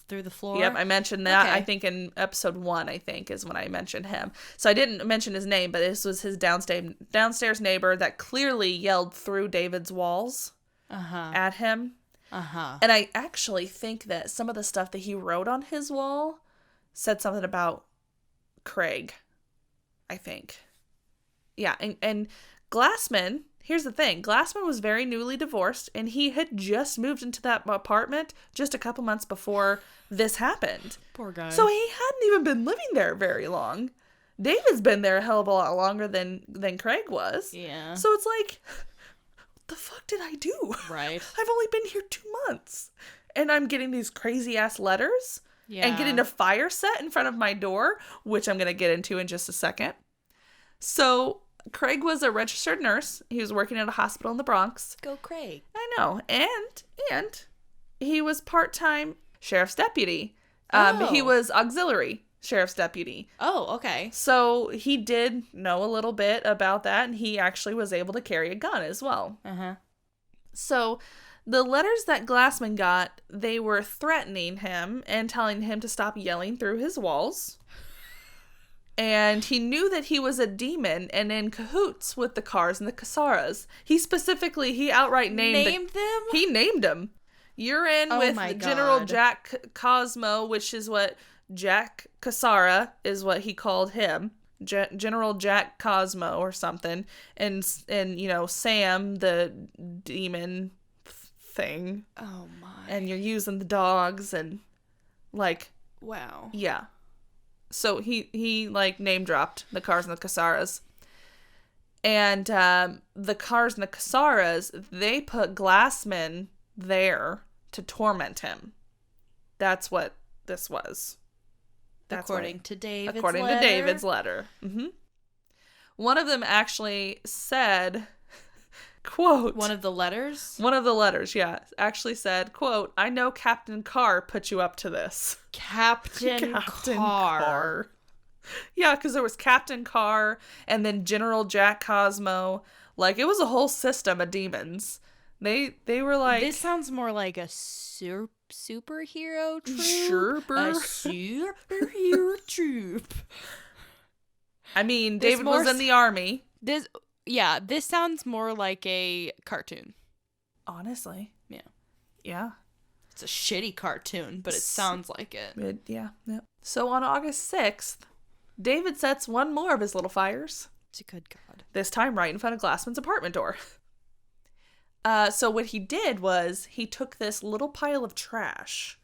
through the floor? Yep, I mentioned that, I think, in episode 1, I think, is when I mentioned him. So I didn't mention his name, but this was his downstairs neighbor that clearly yelled through David's walls at him. And I actually think that some of the stuff that he wrote on his wall said something about Craig, I think. Yeah, and Glassman, here's the thing. Glassman was very newly divorced, and he had just moved into that apartment just a couple months before this happened. Poor guy. So he hadn't even been living there very long. David's been there a hell of a lot longer than Craig was. Yeah. So it's like... the fuck did I do? Right. I've only been here 2 months. And I'm getting these crazy ass letters. Yeah. And getting a fire set in front of my door, which I'm going to get into in just a second. So Craig was a registered nurse. He was working at a hospital in the Bronx. Go Craig. I know. And he was part-time sheriff's deputy. He was auxiliary sheriff's deputy. Oh, okay. So he did know a little bit about that, and he actually was able to carry a gun as well. So the letters that Glassman got, they were threatening him and telling him to stop yelling through his walls. And he knew that he was a demon and in cahoots with the Carrs and the Casaras. He outright named them? He named them. You're in with General Jack Cosmo, which is what Jack Casara is what he called him. General Jack Cosmo or something. And Sam, the demon thing. Oh my. And you're using the dogs and like... Wow. Yeah. So he like name dropped the Carrs and the Casaras. And the Carrs and the Casaras, they put Glassman there to torment him. That's what this was. According to David's letter. Mm-hmm. One of them actually said, quote... One of the letters? One of the letters, yeah. Actually said, quote, I know Captain Carr put you up to this. Captain Carr. Yeah, because there was Captain Carr and then General Jack Cosmo. Like, it was a whole system of demons. They were like... This sounds more like a superhero troop. Sherper. A superhero troop. I mean, David was in the army. This sounds more like a cartoon. Honestly. Yeah. Yeah. It's a shitty cartoon, but it sounds like it. Yeah. So on August 6th, David sets one more of his little fires. Good God. This time right in front of Glassman's apartment door. So what he did was he took this little pile of trash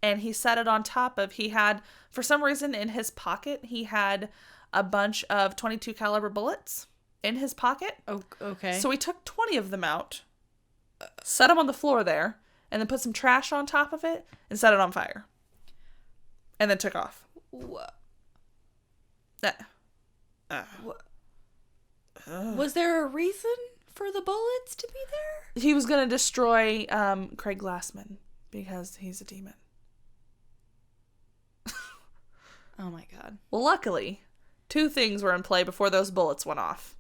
and he set it on top of, he had, for some reason in his pocket, he had a bunch of .22 caliber bullets in his pocket. Oh, okay. So he took 20 of them out, set them on the floor there, and then put some trash on top of it and set it on fire. And then took off. What? What? Was there a reason for the bullets to be there? He was going to destroy Craig Glassman because he's a demon. Oh my God. Well, luckily, two things were in play before those bullets went off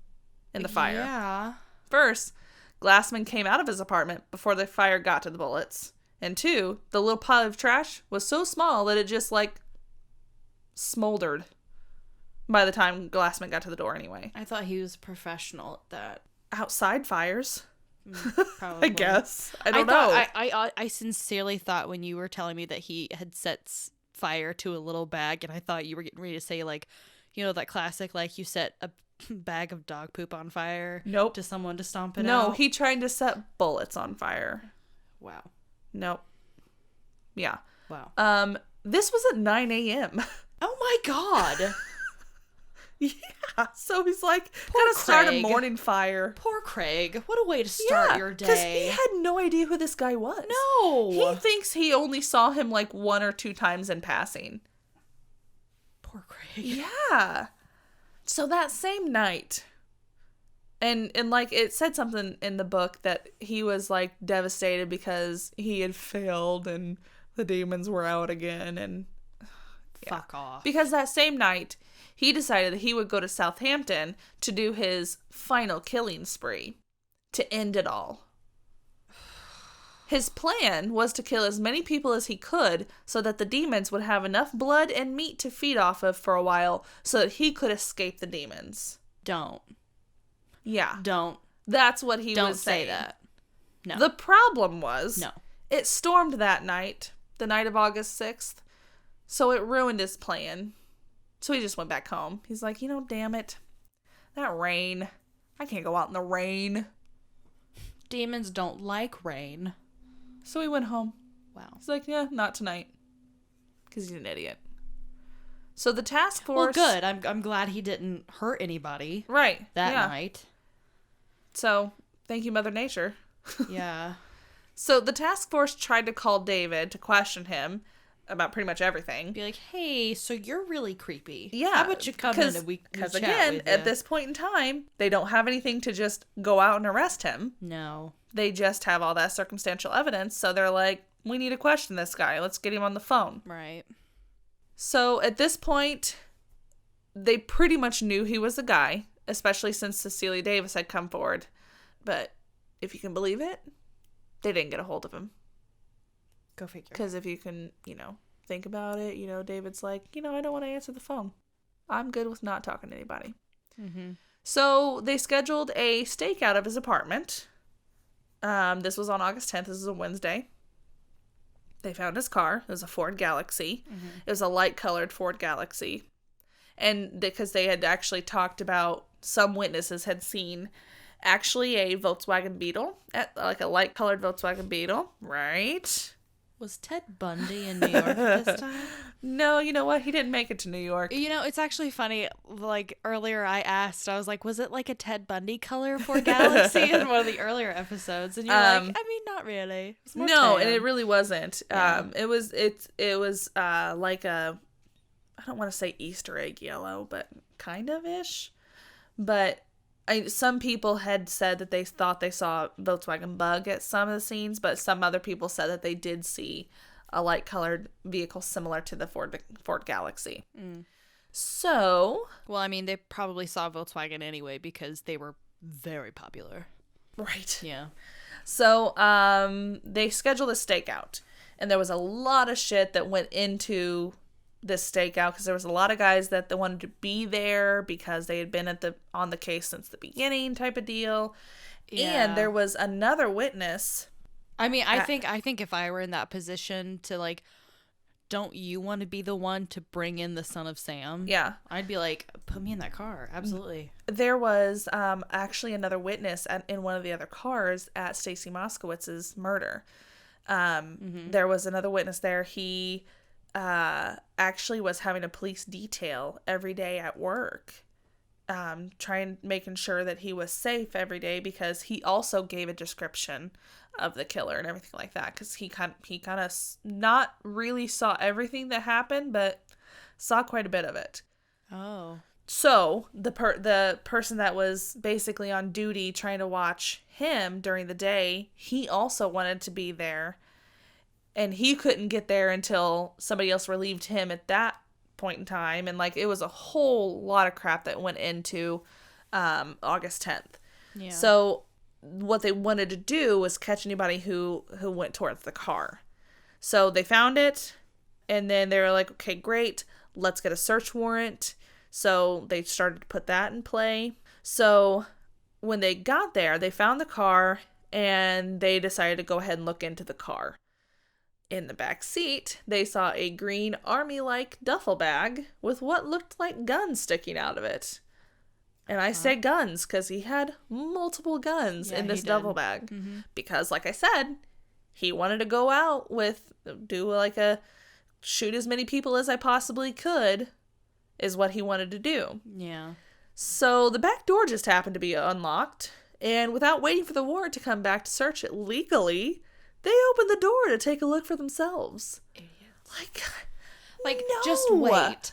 in the fire. Yeah. First, Glassman came out of his apartment before the fire got to the bullets. And two, the little pile of trash was so small that it just, smoldered by the time Glassman got to the door anyway. I thought he was professional at that. Outside fires. Probably. I guess. I don't know. I sincerely thought when you were telling me that he had set fire to a little bag, and I thought you were getting ready to say, that classic, you set a bag of dog poop on fire. Nope. To someone to stomp it out. No, he tried to set bullets on fire. Wow. Nope. Yeah. Wow. This was at 9 a.m. Oh my God. Yeah. So he's gotta start a morning fire. Poor Craig. What a way to start your day. Because he had no idea who this guy was. No. He thinks he only saw him one or two times in passing. Poor Craig. Yeah. So that same night, and it said something in the book that he was devastated because he had failed and the demons were out again, and fuck off. Because that same night, he decided that he would go to Southampton to do his final killing spree to end it all. His plan was to kill as many people as he could so that the demons would have enough blood and meat to feed off of for a while so that he could escape the demons. Don't. Yeah. Don't. That's what he was saying. Don't say that. No. The problem was, no, it stormed that night, the night of August 6th, so it ruined his plan. So he just went back home. He's like, damn it. That rain. I can't go out in the rain. Demons don't like rain. So he went home. Wow. He's like, yeah, not tonight. Because he's an idiot. So the task force... Well, good. I'm glad he didn't hurt anybody. Right. That night. So, thank you, Mother Nature. Yeah. So the task force tried to call David to question him about pretty much everything. Be like, hey, so you're really creepy. Yeah. How about you come in and we Because chat again, with you? at this point in time, they don't have anything to just go out and arrest him. No. They just have all that circumstantial evidence. So they're like, we need to question this guy. Let's get him on the phone. Right. So at this point, they pretty much knew he was the guy, especially since Cecilia Davis had come forward. But if you can believe it, they didn't get a hold of him. Go figure. Because if you can, think about it, David's like, I don't want to answer the phone. I'm good with not talking to anybody. Mm-hmm. So they scheduled a stakeout of his apartment. This was on August 10th. This is a Wednesday. They found his car. It was a Ford Galaxy. Mm-hmm. It was a light-colored Ford Galaxy. And because they had actually talked about, some witnesses had seen actually a Volkswagen Beetle, a light-colored Volkswagen Beetle, right? Was Ted Bundy in New York this time? No, you know what? He didn't make it to New York. It's actually funny. Earlier I asked, I was like, was it like a Ted Bundy color for Galaxy in one of the earlier episodes? And you're not really. It was more tan. And it really wasn't. Yeah. It was like a, I don't want to say Easter egg yellow, but kind of ish. But some people had said that they thought they saw a Volkswagen Bug at some of the scenes, but some other people said that they did see a light-colored vehicle similar to the Ford Galaxy. Mm. So... Well, they probably saw Volkswagen anyway because they were very popular. Right. Yeah. So, they scheduled a stakeout. And there was a lot of shit that went into this stakeout because there was a lot of guys that they wanted to be there because they had been on the case since the beginning type of deal. Yeah. And there was another witness. I mean, I think if I were in that position to, like, don't you want to be the one to bring in the son of Sam? Yeah. I'd be like, put me in that car. Absolutely. There was actually another witness in one of the other cars at Stacy Moskowitz's murder. There was another witness there. He actually was having a police detail every day at work, making sure that he was safe every day, because he also gave a description of the killer and everything like that, because he kind of not really saw everything that happened, but saw quite a bit of it. Oh. So the person that was basically on duty trying to watch him during the day, he also wanted to be there, and he couldn't get there until somebody else relieved him at that point in time. And like, it was a whole lot of crap that went into August 10th. Yeah. So what they wanted to do was catch anybody who went towards the car. So they found it, and then they were like, okay, great, let's get a search warrant. So they started to put that in play. So when they got there, they found the car, and they decided to go ahead and look into the car. In the back seat, they saw a green army-like duffel bag with what looked like guns sticking out of it. And I say guns because he had multiple guns in this duffel bag. Mm-hmm. Because, like I said, he wanted to go out shoot as many people as I possibly could, is what he wanted to do. Yeah. So the back door just happened to be unlocked, and without waiting for the warrant to come back to search it legally, they opened the door to take a look for themselves. Idiots. Like, no. Just wait.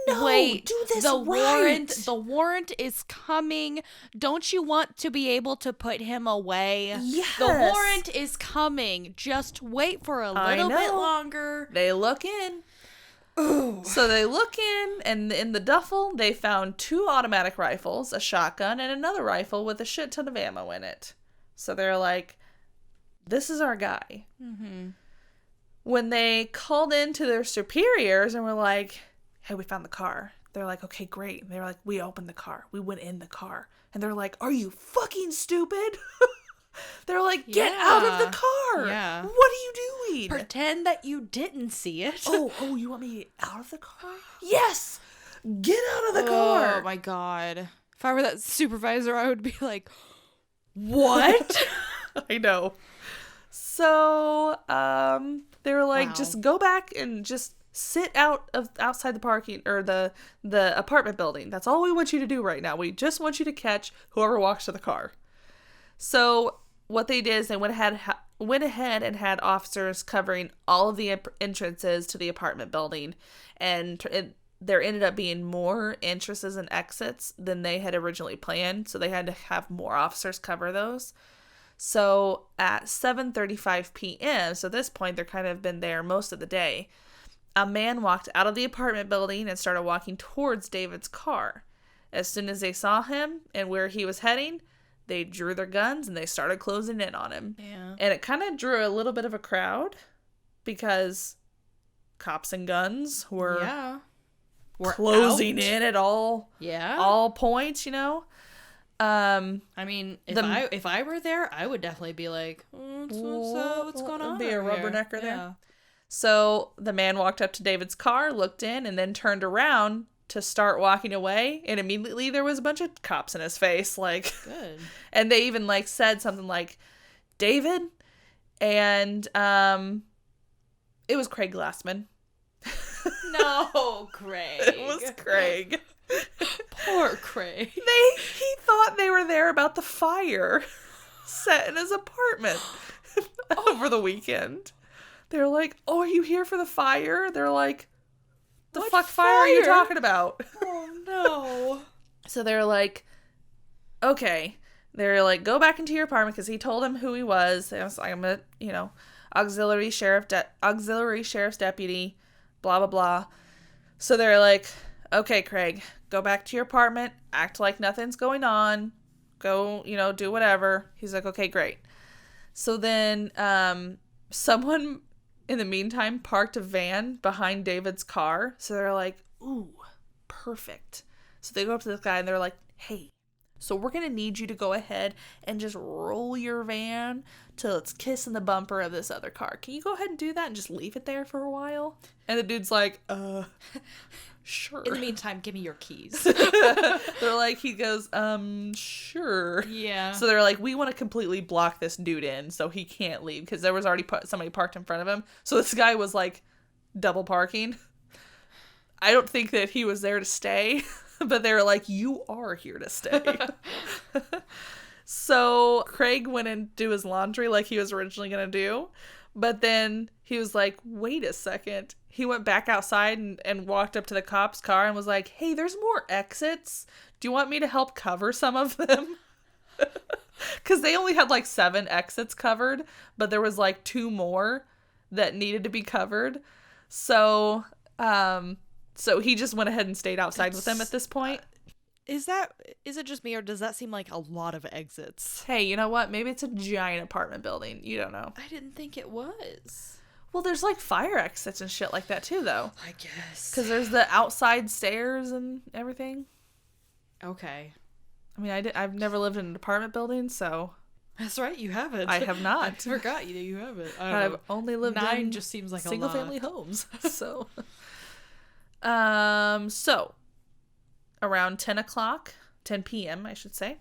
Wait. Do this The warrant is coming. Don't you want to be able to put him away? Yes. The warrant is coming. Just wait for a little bit longer. They look in. Ooh. So they look in, and in the duffel, they found 2 automatic rifles, a shotgun, and another rifle with a shit ton of ammo in it. So they're like, this is our guy. Mm-hmm. When they called in to their superiors and were like, hey, we found the car. They're like, okay, great. And they were like, we opened the car. We went in the car. And they're like, are you fucking stupid? They're like, get out of the car. Yeah. What are you doing? Pretend that you didn't see it. Oh, you want me to get out of the car? Yes. Get out of the car. Oh, my God. If I were that supervisor, I would be like, what? I know. So, they were like, just go back and just sit outside the parking or the apartment building. That's all we want you to do right now. We just want you to catch whoever walks to the car. So what they did is they went ahead and had officers covering all of the entrances to the apartment building, and there ended up being more entrances and exits than they had originally planned. So they had to have more officers cover those. So at 7:35 p.m., so at this point, they're kind of been there most of the day, a man walked out of the apartment building and started walking towards David's car. As soon as they saw him and where he was heading, they drew their guns and they started closing in on him. Yeah. And it kind of drew a little bit of a crowd because cops and guns were closing in at all points, you know? I mean, if I were there, I would definitely be like, what's going on? Be a rubbernecker there. Yeah. So the man walked up to David's car, looked in, and then turned around to start walking away. And immediately there was a bunch of cops in his face, like, good. And they even like said something like, David, and it was Craig Glassman. No, Craig. It was Craig. Poor Craig. He thought they were there about the fire set in his apartment over the weekend. They're like, oh, are you here for the fire? They're like, what fire are you talking about? Oh, no. So they're like, okay. They're like, go back into your apartment, because he told him who he was. I was like, I'm a, auxiliary sheriff's deputy, blah, blah, blah. So they're like, okay, Craig, go back to your apartment, act like nothing's going on, Go, do whatever. He's like, okay, great. So then someone in the meantime parked a van behind David's car. So they're like, ooh, perfect. So they go up to this guy and they're like, hey, so we're going to need you to go ahead and just roll your van till it's kissing the bumper of this other car. Can you go ahead and do that and just leave it there for a while? And the dude's like, sure. In the meantime, give me your keys. They're like, he goes, sure. Yeah. So they're like, we want to completely block this dude in so he can't leave because there was already somebody parked in front of him. So this guy was like double parking. I don't think that he was there to stay, but they were like, you are here to stay. So Craig went and do his laundry like he was originally going to do. But then he was like, wait a second. He went back outside and walked up to the cop's car and was like, hey, there's more exits. Do you want me to help cover some of them? Because they only had like 7 exits covered, but there was like 2 more that needed to be covered. So he just went ahead and stayed outside with them at this point. Is it just me, or does that seem like a lot of exits? Hey, you know what? Maybe it's a giant apartment building. You don't know. I didn't think it was. Well, there's like fire exits and shit like that too, though. I guess. Because there's the outside stairs and everything. Okay. I mean, I've never lived in an apartment building, so. That's right, you haven't. I have not. I forgot you haven't. I've only lived 9 in just seems like single a lot. family homes. So. So. Around 10 p.m., I should say,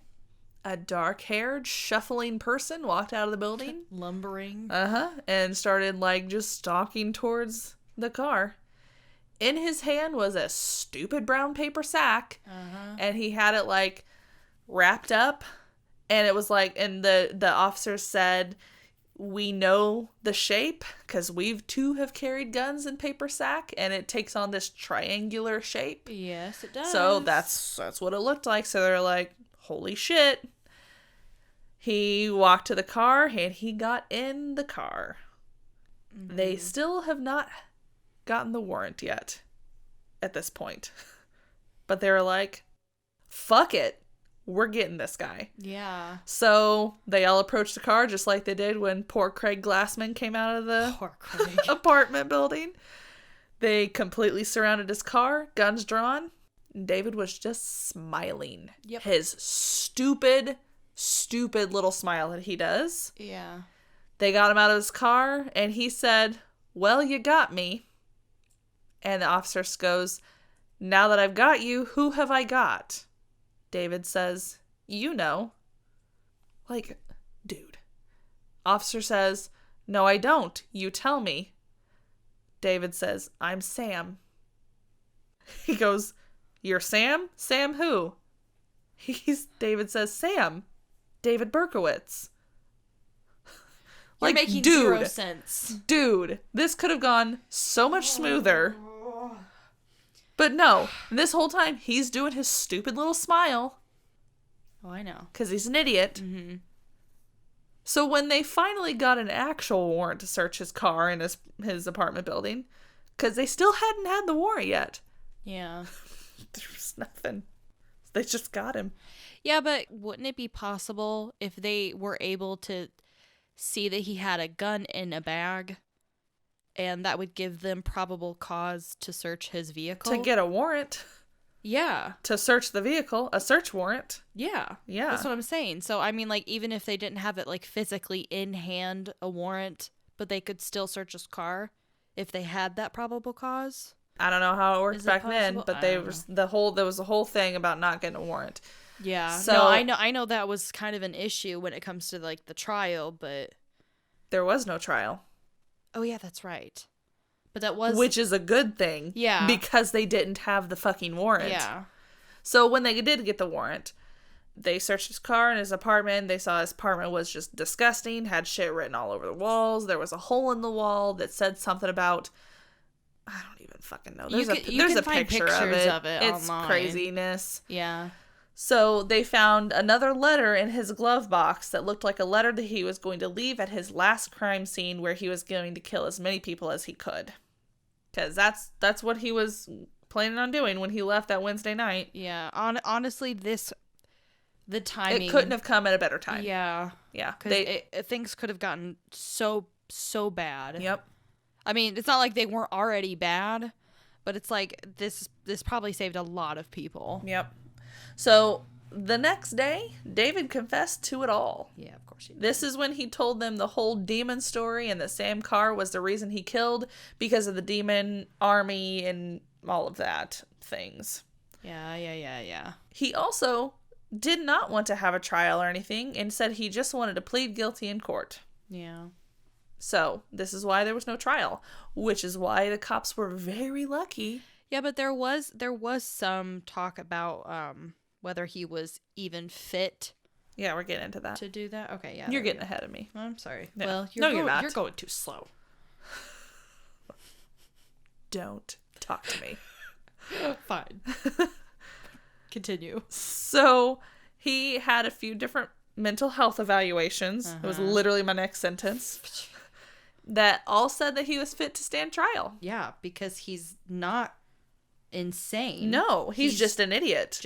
a dark-haired, shuffling person walked out of the building. Lumbering. And started, like, just stalking towards the car. In his hand was a stupid brown paper sack. And he had it, like, wrapped up. And it was, like, and the officer said, we know the shape because we too have carried guns in paper sack, and it takes on this triangular shape. Yes, it does. So that's what it looked like. So they're like, holy shit. He walked to the car and he got in the car. Mm-hmm. They still have not gotten the warrant yet at this point. But they're like, fuck it. We're getting this guy. Yeah. So they all approached the car just like they did when poor Craig Glassman came out of the apartment building. They completely surrounded his car, guns drawn. And David was just smiling. Yep. His stupid little smile that he does. Yeah. They got him out of his car and he said, well, you got me. And the officer goes, now that I've got you, who have I got? David says, you know. Like, dude. Officer says, no, I don't. You tell me. David says, I'm Sam. He goes, you're Sam? Sam who? David says, Sam. David Berkowitz. You're making zero sense. Dude, this could have gone so much smoother. But no, this whole time, he's doing his stupid little smile. Oh, I know. Because he's an idiot. Mm-hmm. So when they finally got an actual warrant to search his car in his apartment building, because they still hadn't had the warrant yet. Yeah. There was nothing. They just got him. Yeah, but wouldn't it be possible if they were able to see that he had a gun in a bag? And that would give them probable cause to search his vehicle. To get a warrant. Yeah. To search the vehicle. A search warrant. Yeah. Yeah. That's what I'm saying. So, I mean, like, even if they didn't have it, like, physically in hand, a warrant, but they could still search his car if they had that probable cause. I don't know how it worked back then, but there was a whole thing about not getting a warrant. Yeah. So no, I know that was kind of an issue when it comes to, like, the trial, but there was no trial. Oh, yeah, that's right. But that was... Which is a good thing. Yeah. Because they didn't have the fucking warrant. Yeah. So when they did get the warrant, they searched his car and his apartment. They saw his apartment was just disgusting, had shit written all over the walls. There was a hole in the wall that said something about... I don't even fucking know. There's a picture of it. It's online. Craziness. Yeah. So they found another letter in his glove box that looked like a letter that he was going to leave at his last crime scene where he was going to kill as many people as he could. Because that's what he was planning on doing when he left that Wednesday night. Yeah. Honestly, this... The timing. It couldn't have come at a better time. Yeah. Yeah. Because things could have gotten so bad. Yep. I mean, it's not like they weren't already bad, but it's like this probably saved a lot of people. Yep. So the next day, David confessed to it all. Yeah, of course he did. This is when he told them the whole demon story and that Sam Carr was the reason he killed because of the demon army and all of that things. Yeah. He also did not want to have a trial or anything and said he just wanted to plead guilty in court. Yeah. So this is why there was no trial, which is why the cops were very lucky. Yeah, but there was some talk about whether he was even fit. Yeah, we're getting into that. To do that? Okay, yeah. You're getting ahead of me. I'm sorry. No. Well, you're not. You're going too slow. Don't talk to me. Fine. Continue. So he had a few different mental health evaluations. It was literally my next sentence. That all said that he was fit to stand trial. Yeah, because he's not insane. No, he's just an idiot.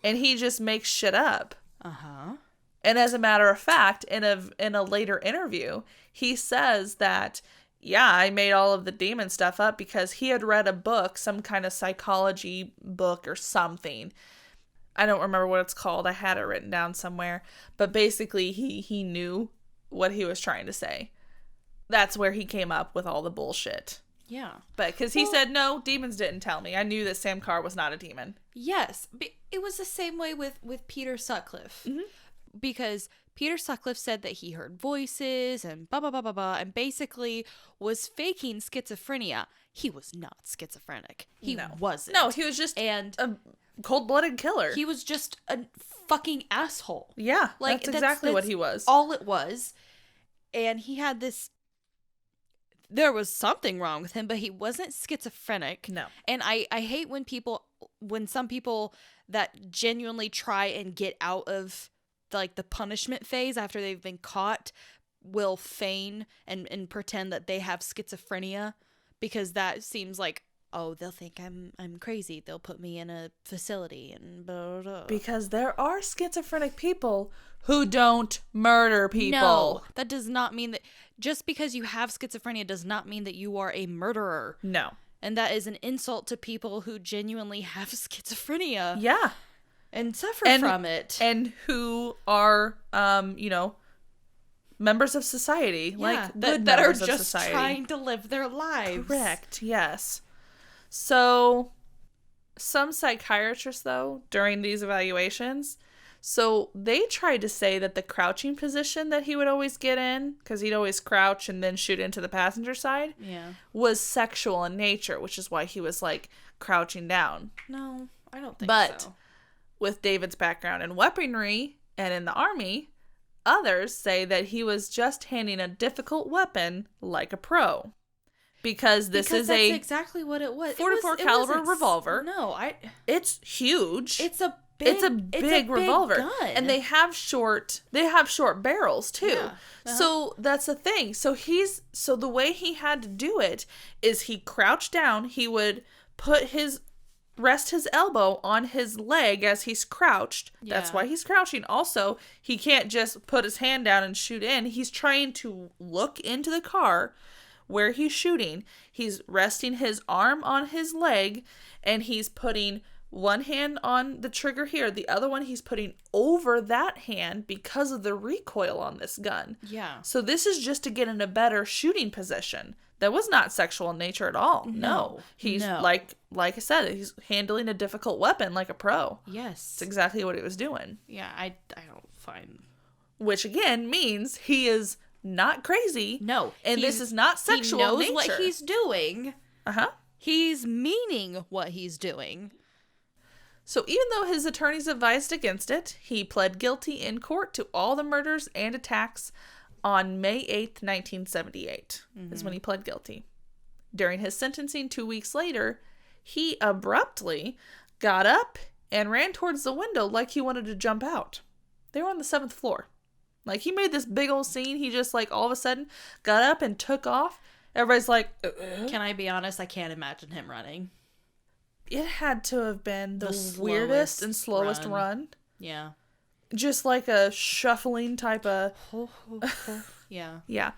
And he just makes shit up. Uh-huh. And as a matter of fact, in a later interview, he says that, yeah, I made all of the demon stuff up because he had read a book, some kind of psychology book or something. I don't remember what it's called. I had it written down somewhere. But basically, he knew what he was trying to say. That's where he came up with all the bullshit. Yeah. But because he said, no, demons didn't tell me. I knew that Sam Carr was not a demon. Yes. It was the same way with Peter Sutcliffe. Mm-hmm. Because Peter Sutcliffe said that he heard voices and blah, blah, blah, blah, blah, and basically was faking schizophrenia. He was not schizophrenic. He wasn't. No, he was just a cold-blooded killer. He was just a fucking asshole. Yeah, that's exactly what he was. All it was. And he had this... There was something wrong with him, but he wasn't schizophrenic. No. And I hate when some people that genuinely try and get out of the punishment phase after they've been caught will feign and pretend that they have schizophrenia, because that seems like, oh, they'll think I'm crazy. They'll put me in a facility and blah, blah, blah. Because there are schizophrenic people who don't murder people. No, that does not mean that just because you have schizophrenia does not mean that you are a murderer. No. And that is an insult to people who genuinely have schizophrenia. Yeah. And suffer from it. And who are, members of society. Yeah, good that are members of just society. trying to live their lives. Correct, yes. So, some psychiatrists, though, during these evaluations, so they tried to say that the crouching position that he would always get in, because he'd always crouch and then shoot into the passenger side, was sexual in nature, which is why he was, crouching down. No, I don't think so. But with David's background in weaponry and in the army, others say that he was just handling a difficult weapon like a pro. Because that's exactly what it was. 44 caliber revolver. No, it's huge. It's a big revolver. Gun. And they have short barrels too. Yeah. Uh-huh. So that's the thing. So the way he had to do it is he crouched down, he would rest his elbow on his leg as he's crouched. Yeah. That's why he's crouching. Also, he can't just put his hand down and shoot in. He's trying to look into the car where he's shooting. He's resting his arm on his leg, and he's putting one hand on the trigger here. The other one he's putting over that hand because of the recoil on this gun. Yeah. So this is just to get in a better shooting position. That was not sexual in nature at all. No. He's like I said, he's handling a difficult weapon like a pro. Yes. It's exactly what he was doing. Yeah, I don't find. Which again means he is not crazy. No. And this is not sexual in nature. He knows what he's doing. Uh-huh. He's meaning what he's doing. So even though his attorneys advised against it, he pled guilty in court to all the murders and attacks on May 8th, 1978, is when he pled guilty. During his sentencing 2 weeks later, he abruptly got up and ran towards the window like he wanted to jump out. They were on the 7th floor. He made this big old scene. He just, all of a sudden got up and took off. Everybody's like, Can I be honest? I can't imagine him running. it had to have been the weirdest and slowest run. Yeah. Just like a shuffling type of... Yeah. Yeah.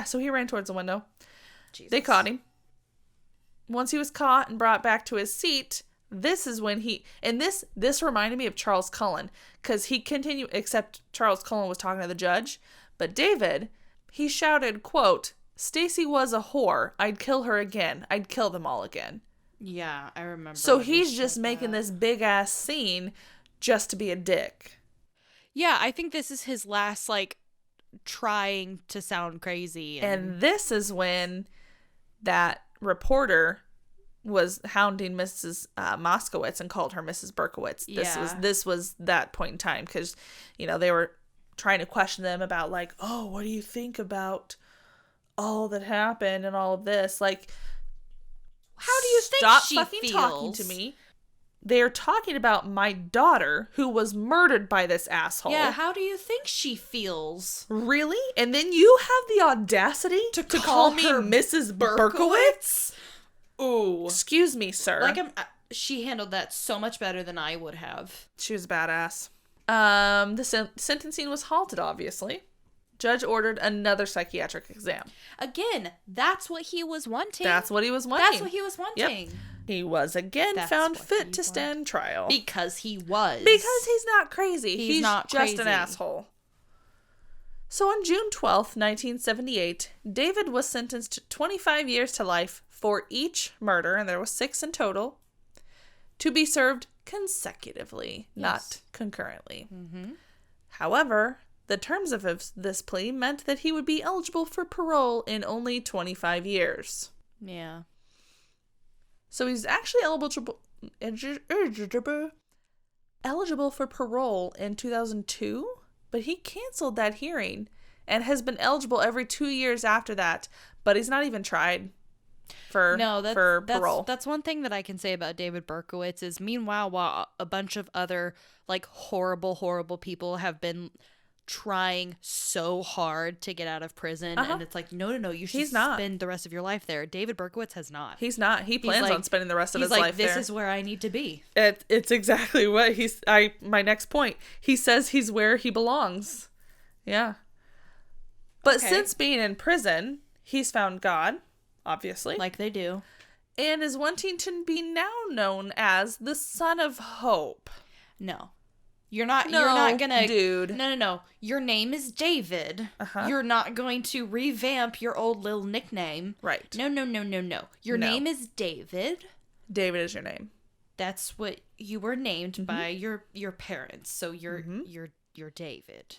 So he ran towards the window. Jesus. They caught him. Once he was caught and brought back to his seat, this is when he... And this reminded me of Charles Cullen, because he continued... Except Charles Cullen was talking to the judge. But David, he shouted, quote, "Stacy was a whore. I'd kill her again. I'd kill them all again." Yeah, I remember. So he's just making this big-ass scene just to be a dick. Yeah, I think this is his last, like, trying to sound crazy. And this is when that reporter was hounding Mrs. Moskowitz and called her Mrs. Berkowitz. This was that point in time, because, you know, they were trying to question them about, like, oh, what do you think about all that happened and all of this? Like, how do you think stop she fucking feels? talking to me. They're talking about my daughter who was murdered by this asshole. Yeah, how do you think she feels? Really? And then you have the audacity to call me Mrs. Berkowitz? Ooh. Excuse me, sir. Like, she handled that so much better than I would have. She was badass. The sentencing was halted, obviously. Judge ordered another psychiatric exam. Again, that's what he was wanting. That's what he was wanting. Yep. He was again found fit to stand trial. Because he was. Because he's not crazy. He's not just crazy. an asshole. So on June 12th, 1978, David was sentenced to 25 years to life for each murder, and there was 6 in total, to be served consecutively, not concurrently. Mm-hmm. However, the terms of this plea meant that he would be eligible for parole in only 25 years. Yeah. So he's actually eligible for parole in 2002, but he canceled that hearing and has been eligible every 2 years after that, but he's not even tried for parole. That's one thing that I can say about David Berkowitz is, meanwhile, while a bunch of other, like, horrible people have been trying so hard to get out of prison, and it's like, no, you should spend the rest of your life there. David Berkowitz has not. He's not. He plans on spending the rest of his life there. This is where I need to be. It's exactly what my next point. He says he's where he belongs. Yeah. But since being in prison, he's found God, obviously. Like they do. And is wanting to be now known as the Son of Hope. No. You're not gonna... dude. No. Your name is David. Uh-huh. You're not going to revamp your old little nickname. Right. No. Your name is David. David is your name. That's what you were named by your parents. So you're David.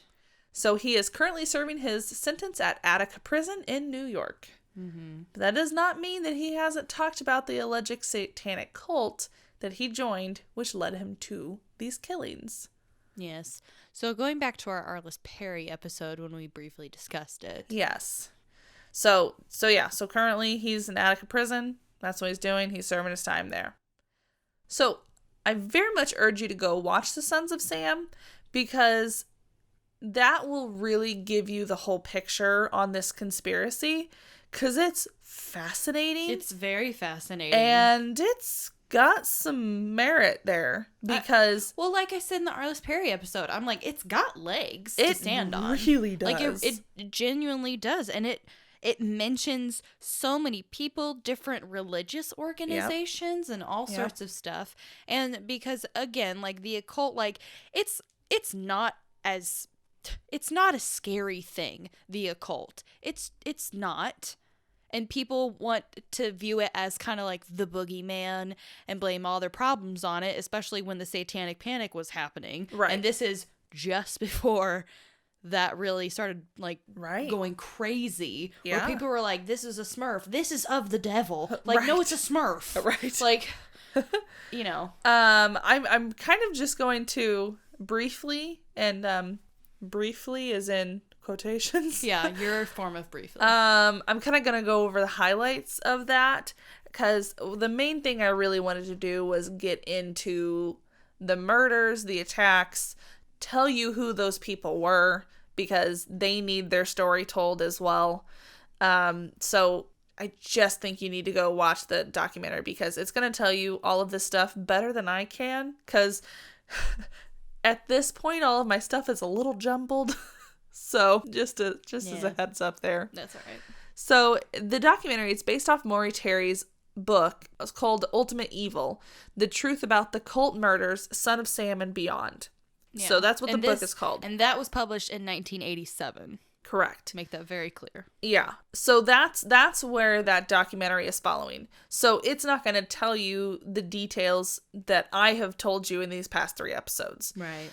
So he is currently serving his sentence at Attica Prison in New York. Mm-hmm. But that does not mean that he hasn't talked about the alleged satanic cult that he joined, which led him to these killings. Yes. So going back to our Arliss Perry episode when we briefly discussed it. Yes. So currently he's in Attica Prison. That's what he's doing. He's serving his time there. So I very much urge you to go watch The Sons of Sam, because that will really give you the whole picture on this conspiracy, because it's fascinating. It's very fascinating. And it's got some merit there, because well, like I said in the Arliss Perry episode, I'm like, it's got legs to stand on. It really does. Like it genuinely does, and it mentions so many people, different religious organizations, and all sorts of stuff. And because again, like the occult, like it's not a scary thing. The occult, it's not. And people want to view it as kind of like the boogeyman and blame all their problems on it, especially when the satanic panic was happening. Right. And this is just before that really started, like, going crazy. Yeah. Where people were like, this is a Smurf. This is of the devil. Like, no, it's a Smurf. Right. Like, you know. I'm kind of just going to briefly, and briefly is in quotations. Yeah, your form of briefly. I'm kind of going to go over the highlights of that, because the main thing I really wanted to do was get into the murders, the attacks, tell you who those people were, because they need their story told as well. So I just think you need to go watch the documentary because it's going to tell you all of this stuff better than I can. Because at this point, all of my stuff is a little jumbled. So just as a heads up there. That's all right. So the documentary, it's based off Maury Terry's book. It's called Ultimate Evil, The Truth About the Cult Murders, Son of Sam and Beyond. Yeah. So that's what the book is called. And that was published in 1987. Correct. To make that very clear. Yeah. So that's where that documentary is following. So it's not going to tell you the details that I have told you in these past 3 episodes. Right.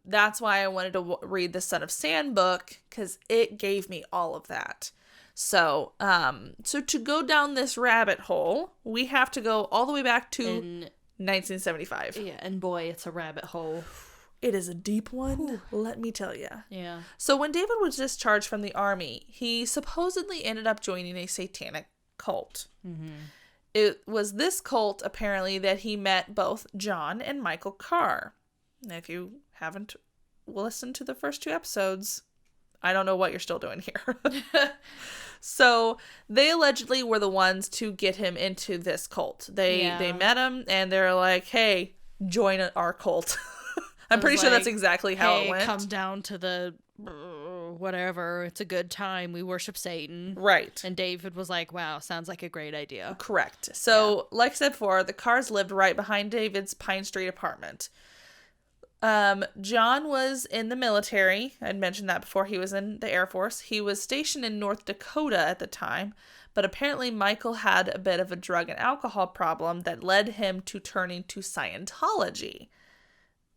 That's why I wanted to read the Son of Sam book, because it gave me all of that. So to go down this rabbit hole, we have to go all the way back to 1975. Yeah, and boy, it's a rabbit hole. It is a deep one, let me tell you. Yeah. So when David was discharged from the army, he supposedly ended up joining a satanic cult. Mm-hmm. It was this cult, apparently, that he met both John and Michael Carr. Now, if you haven't listened to the first 2 episodes, I don't know what you're still doing here. So they allegedly were the ones to get him into this cult. They met him, and they're like, hey, join our cult. I'm pretty sure that's exactly how it went. Come down to the whatever. It's a good time. We worship Satan. Right. And David was like, wow, sounds like a great idea. Correct. So, like I said before, the Carrs lived right behind David's Pine Street apartment. John was in the military. I'd mentioned that before. He was in the Air Force. He was stationed in North Dakota at the time. But apparently Michael had a bit of a drug and alcohol problem that led him to turning to Scientology.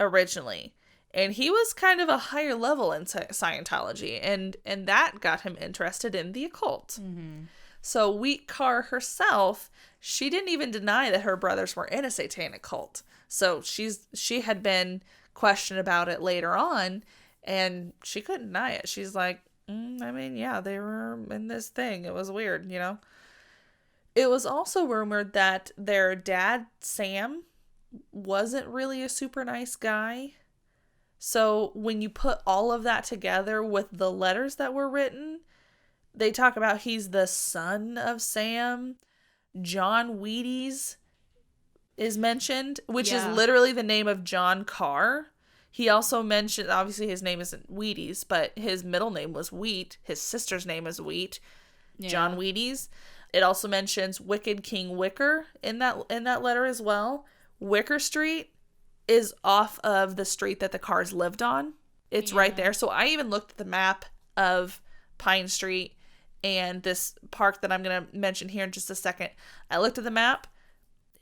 Originally, and he was kind of a higher level in Scientology, and that got him interested in the occult. Mm-hmm. So Wheat Carr herself, she didn't even deny that her brothers were in a satanic cult. So she had been questioned about it later on, and she couldn't deny it. She's like, yeah, they were in this thing. It was weird, you know. It was also rumored that their dad, Sam, wasn't really a super nice guy. So when you put all of that together with the letters that were written, they talk about he's the son of Sam. John Wheaties is mentioned, which is literally the name of John Carr. He also mentioned, obviously his name isn't Wheaties, but his middle name was Wheat. His sister's name is Wheat. Yeah. John Wheaties. It also mentions Wicked King Wicker in that letter as well. Wicker Street is off of the street that the Carrs lived on. It's right there. So I even looked at the map of Pine Street and this park that I'm going to mention here in just a second. I looked at the map.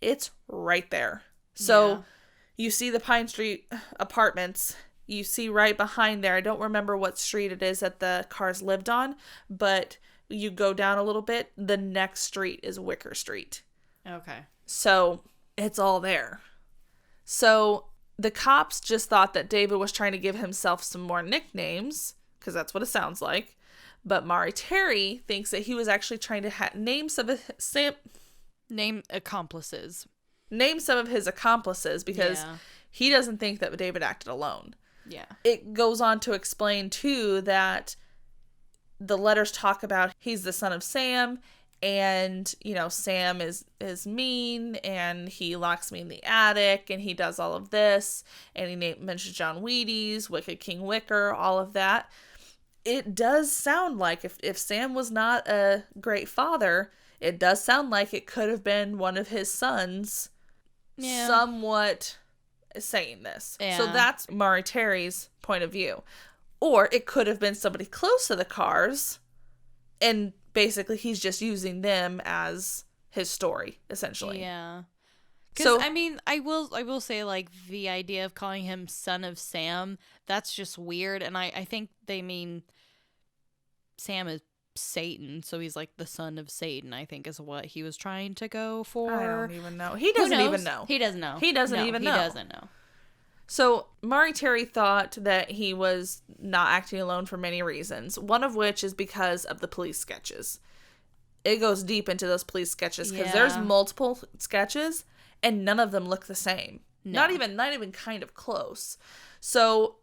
It's right there. So you see the Pine Street apartments. You see right behind there. I don't remember what street it is that the Carrs lived on, but you go down a little bit. The next street is Wicker Street. Okay. So it's all there. So the cops just thought that David was trying to give himself some more nicknames, because that's what it sounds like. But Maury Terry thinks that he was actually trying to name some of his accomplices. Name some of his accomplices, because he doesn't think that David acted alone. Yeah. It goes on to explain too that the letters talk about he's the son of Sam. And, you know, Sam is mean, and he locks me in the attic, and he does all of this, and he mentions John Wheaties, Wicked King Wicker, all of that. It does sound like if Sam was not a great father, it does sound like it could have been one of his sons somewhat saying this. Yeah. So that's Maury Terry's point of view. Or it could have been somebody close to the Carrs, and basically he's just using them as his story, essentially. Yeah. Because, I mean, I will say, like, the idea of calling him son of Sam, that's just weird. And I think they mean Sam is Satan, so he's like the son of Satan, I think is what he was trying to go for. I don't even know. He doesn't even know. He doesn't know. He doesn't even know. He doesn't know. So Maury Terry thought that he was not acting alone for many reasons, one of which is because of the police sketches. It goes deep into those police sketches because there's multiple sketches and none of them look the same. No. Not even kind of close. So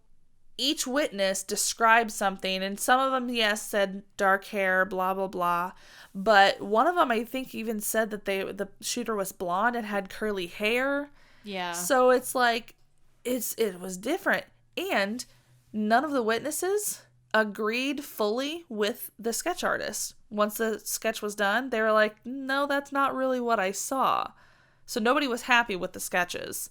each witness described something, and some of them, yes, said dark hair, blah, blah, blah. But one of them, I think, even said that the shooter was blonde and had curly hair. Yeah. So it's like, it was different. And none of the witnesses agreed fully with the sketch artist. Once the sketch was done, they were like, no, that's not really what I saw. So nobody was happy with the sketches.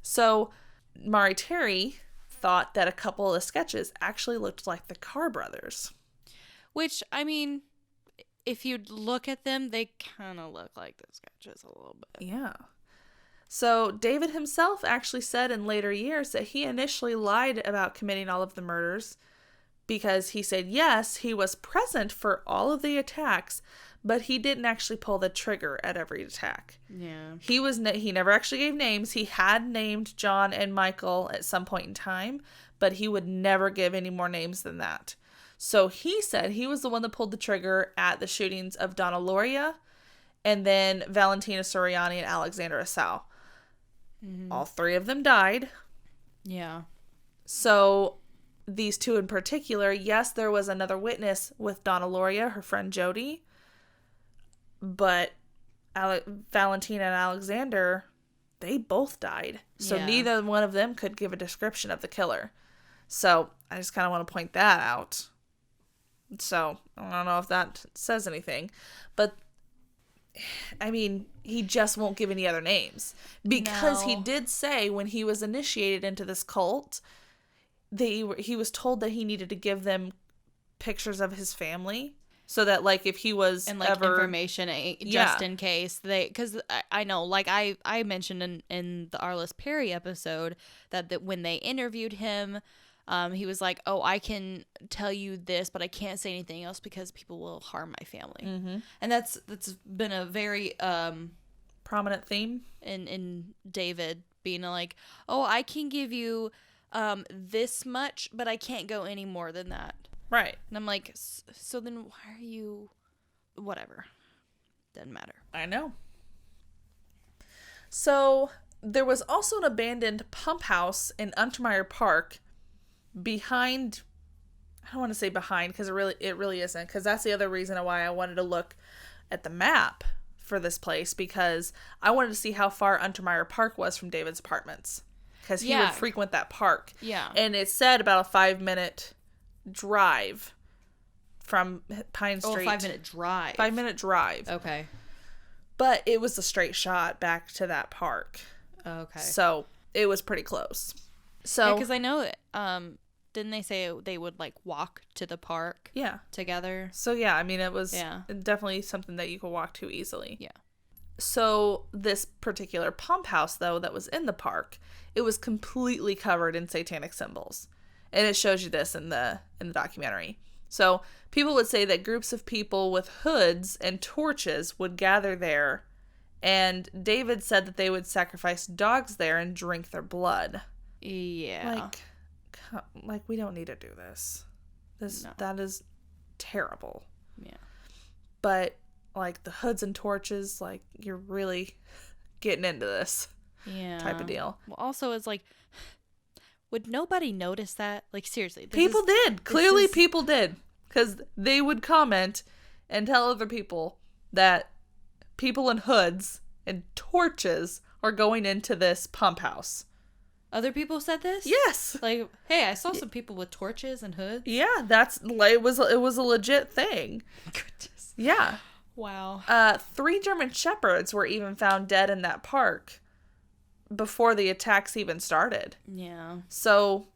So Mari Terry thought that a couple of the sketches actually looked like the Carr brothers. Which, I mean, if you look at them, they kind of look like the sketches a little bit. Yeah. So David himself actually said in later years that he initially lied about committing all of the murders because he said, yes, he was present for all of the attacks, but he didn't actually pull the trigger at every attack. Yeah. He never actually gave names. He had named John and Michael at some point in time, but he would never give any more names than that. So he said he was the one that pulled the trigger at the shootings of Donna Lauria and then Valentina Suriani and Alexander Esau. Mm-hmm. All three of them died. Yeah. So these two in particular, yes, there was another witness with Donna Lauria, her friend Jody, but Valentina and Alexander, they both died. So neither one of them could give a description of the killer. So I just kind of want to point that out. So I don't know if that says anything, but I mean, he just won't give any other names because he did say when he was initiated into this cult, he was told that he needed to give them pictures of his family so that, like, if he was and like information just in case because I know, like I mentioned in the Arliss Perry episode that when they interviewed him, he was like, oh, I can tell you this, but I can't say anything else because people will harm my family. Mm-hmm. And that's been a very prominent theme in David being like, oh, I can give you this much, but I can't go any more than that. Right. And I'm like, so then why are you, whatever. Doesn't matter. I know. So there was also an abandoned pump house in Untermeyer Park behind, I don't want to say behind because it really isn't, because that's the other reason why I wanted to look at the map for this place, because I wanted to see how far Untermeyer Park was from David's apartments, because he would frequent that park. Yeah. And it said about a 5-minute drive from Pine Street. Oh, 5-minute drive. 5-minute drive. Okay. But it was a straight shot back to that park. Okay. So it was pretty close. So because I know didn't they say they would like walk to the park together? So yeah, I mean, it was definitely something that you could walk to easily. Yeah. So this particular pump house, though, that was in the park, it was completely covered in satanic symbols. And it shows you this in the documentary. So people would say that groups of people with hoods and torches would gather there, and David said that they would sacrifice dogs there and drink their blood. Yeah. Like we don't need to do this. That is terrible. Yeah. But like the hoods and torches, like you're really getting into this type of deal. Well, also it's like, would nobody notice that? Like, seriously. People did. Clearly people did. Because they would comment and tell other people that people in hoods and torches are going into this pump house. Other people said this? Yes. Like, hey, I saw some people with torches and hoods. Yeah, it was a legit thing. Goodness. Yeah. Wow. 3 German shepherds were even found dead in that park before the attacks even started. Yeah. So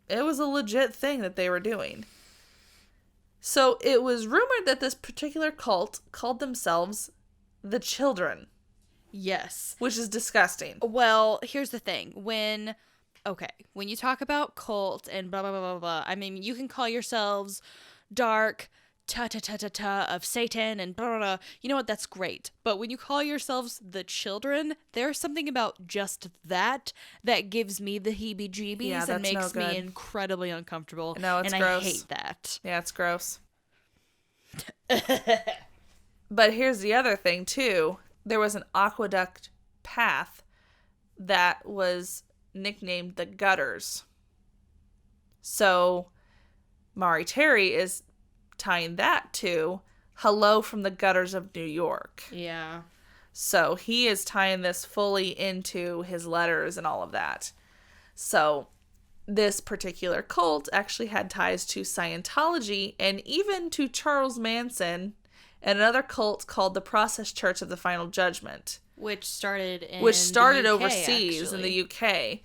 it was a legit thing that they were doing. So it was rumored that this particular cult called themselves the Children. Yes. Which is disgusting. Well, here's the thing. When you talk about cult and blah, blah, blah, blah, blah, I mean, you can call yourselves dark, ta-ta-ta-ta-ta of Satan and blah, blah, blah. You know what? That's great. But when you call yourselves the Children, there's something about just that gives me the heebie-jeebies and makes me incredibly uncomfortable. No, it's gross. And I hate that. Yeah, it's gross. But here's the other thing, too. There was an aqueduct path that was nicknamed the Gutters. So Maury Terry is tying that to Hello from the Gutters of New York. Yeah. So he is tying this fully into his letters and all of that. So this particular cult actually had ties to Scientology and even to Charles Manson and another cult called the Process Church of the Final Judgment. Which started overseas in the UK.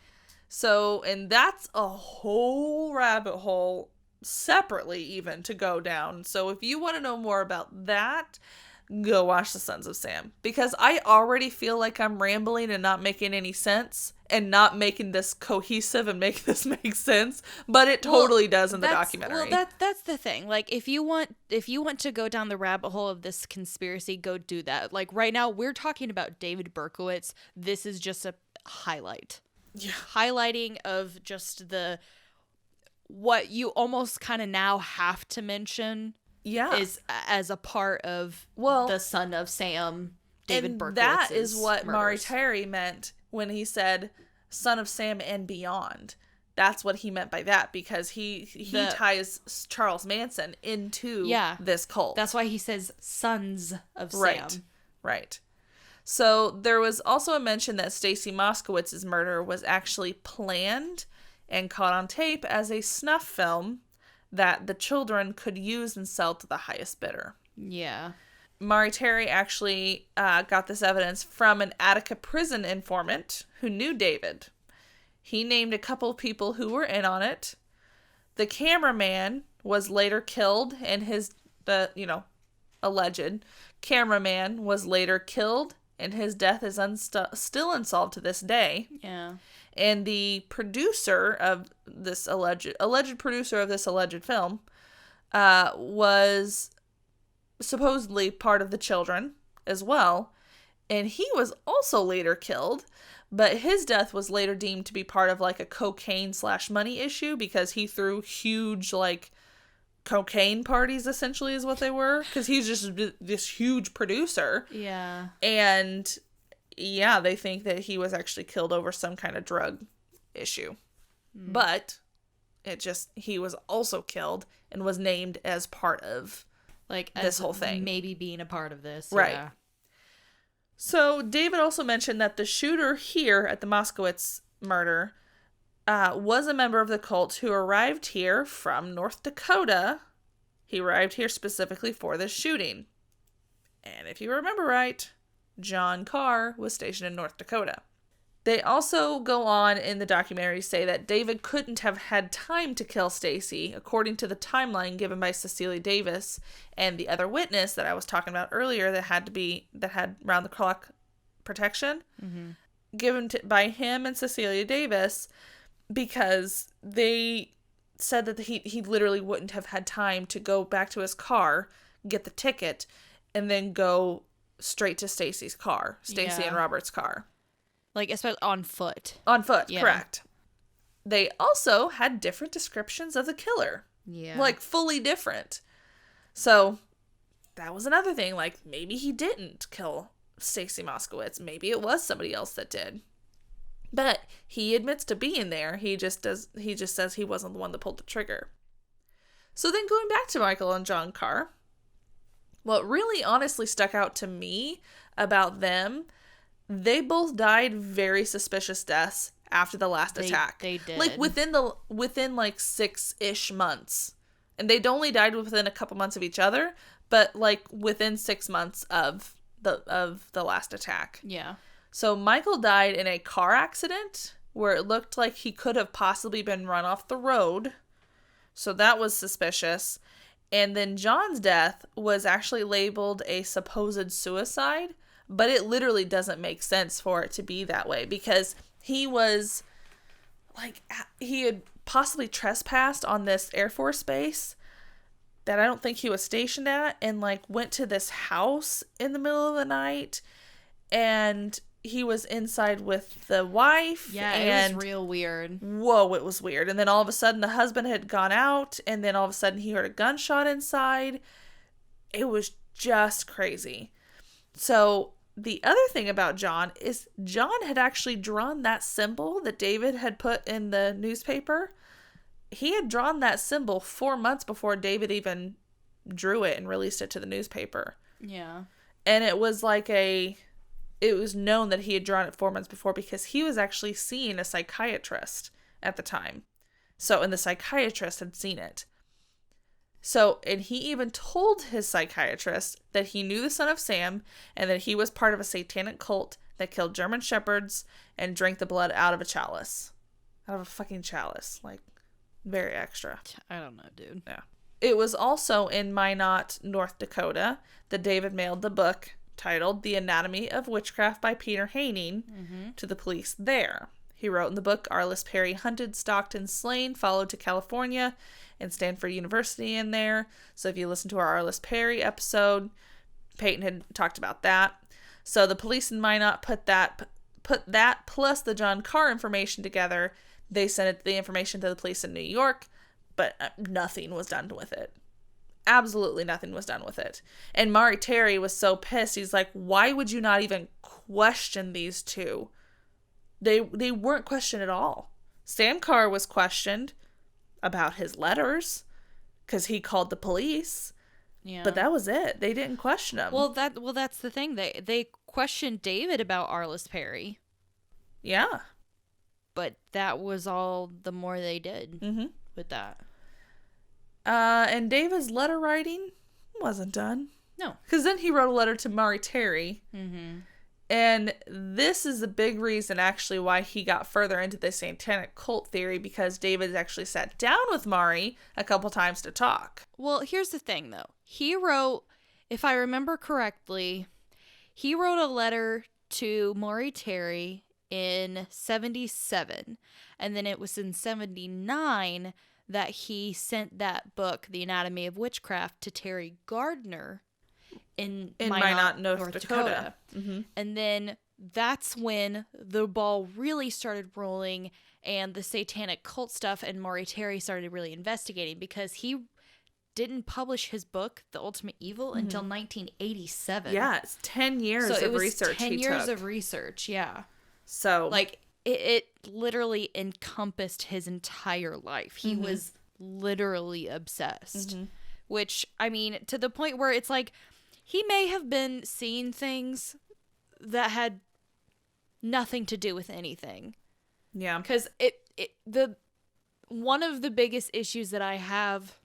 So, and that's a whole rabbit hole separately even to go down. So if you want to know more about that, go watch The Sons of Sam. Because I already feel like I'm rambling and not making any sense and not making this cohesive and make this make sense, but it totally does in the documentary. Well, that's the thing. Like, if you want to go down the rabbit hole of this conspiracy, go do that. Like, right now we're talking about David Berkowitz. This is just a highlight. Yeah. Highlighting of just what you almost kind of now have to mention. Yeah. Is as a part of the Son of Sam, David Berkowitz's that is what murders. Maury Terry meant when he said Son of Sam and beyond. That's what he meant by that, because he ties Charles Manson into this cult. That's why he says Sons of Sam. Right. So there was also a mention that Stacy Moskowitz's murder was actually planned and caught on tape as a snuff film that the children could use and sell to the highest bidder. Yeah. Maury Terry actually got this evidence from an Attica prison informant who knew David. He named a couple of people who were in on it. The cameraman was later killed, and alleged cameraman was later killed, and his death is still unsolved to this day. Yeah. And the producer of this alleged producer of this alleged film was supposedly part of the children as well. And he was also later killed, but his death was later deemed to be part of like a cocaine/money issue, because he threw huge like cocaine parties, essentially is what they were, because he's just this huge producer. Yeah. And yeah, they think that he was actually killed over some kind of drug issue. But he was also killed and was named as part of this whole thing. Maybe being a part of this. Right. Yeah. So David also mentioned that the shooter here at the Moskowitz murder was a member of the cult who arrived here from North Dakota. He arrived here specifically for this shooting. And if you remember right, John Carr was stationed in North Dakota. They also go on in the documentary to say that David couldn't have had time to kill Stacy, according to the timeline given by Cecilia Davis and the other witness that I was talking about earlier that had round-the-clock protection, given by him and Cecilia Davis, because they said that he literally wouldn't have had time to go back to his car, get the ticket, and then go straight to Stacy's car, Stacy and Robert's car. Like, especially on foot. On foot, correct. They also had different descriptions of the killer. Yeah. Like, fully different. So, that was another thing. Like, maybe he didn't kill Stacy Moskowitz. Maybe it was somebody else that did. But he admits to being there. He just says he wasn't the one that pulled the trigger. So then going back to Michael and John Carr, what really honestly stuck out to me about them, they both died very suspicious deaths after the last attack. They did. Like within 6-ish months. And they'd only died within a couple months of each other, but like within 6 months of the last attack. Yeah. So Michael died in a car accident where it looked like he could have possibly been run off the road. So that was suspicious. And then John's death was actually labeled a supposed suicide, but it literally doesn't make sense for it to be that way, because he had possibly trespassed on this Air Force base that I don't think he was stationed at, and went to this house in the middle of the night, and he was inside with the wife. Yeah, it was real weird. Whoa, it was weird. And then all of a sudden the husband had gone out, and then all of a sudden he heard a gunshot inside. It was just crazy. So the other thing about John is John had actually drawn that symbol that David had put in the newspaper. he had drawn that symbol 4 months before David even drew it and released it to the newspaper. Yeah. And it was like it was known that he had drawn it 4 months before because he was actually seeing a psychiatrist at the time. So, and the psychiatrist had seen it. So, and he even told his psychiatrist that he knew the son of Sam and that he was part of a satanic cult that killed German shepherds and drank the blood out of a chalice. Out of a fucking chalice. Like, very extra. I don't know, dude. Yeah. It was also in Minot, North Dakota, that David mailed the book titled The Anatomy of Witchcraft by Peter Haining to the police there. He wrote in the book, Arliss Perry hunted, stalked, and slain, followed to California and Stanford University in there. So if you listen to our Arliss Perry episode, Peyton had talked about that. So the police in Minot put that plus the John Carr information together. They sent the information to the police in New York, but nothing was done with it. Absolutely nothing was done with it. And Maury Terry was so pissed. He's like, why would you not even question these two? They weren't questioned at all. Sam Carr was questioned about his letters because he called the police. Yeah. But that was it. They didn't question him. Well, that's the thing. They questioned David about Arliss Perry. Yeah. But that was all the more they did with that. And David's letter writing wasn't done. No. Because then he wrote a letter to Maury Terry. And this is a big reason, actually, why he got further into the satanic cult theory, because David actually sat down with Maury a couple times to talk. Well, here's the thing, though. He wrote, if I remember correctly, he wrote a letter to Maury Terry in 1977, and then it was in 1979 that he sent that book, The Anatomy of Witchcraft, to Terry Gardner in Minot, North Dakota. And then that's when the ball really started rolling and the satanic cult stuff, and Maury Terry started really investigating, because he didn't publish his book, The Ultimate Evil, until 1987. Yeah, it's 10 years of research. 10 years of research, yeah. So, like, it literally encompassed his entire life. He was literally obsessed. Which, I mean, to the point where it's like, he may have been seeing things that had nothing to do with anything. Yeah. Because one of the biggest issues that I have,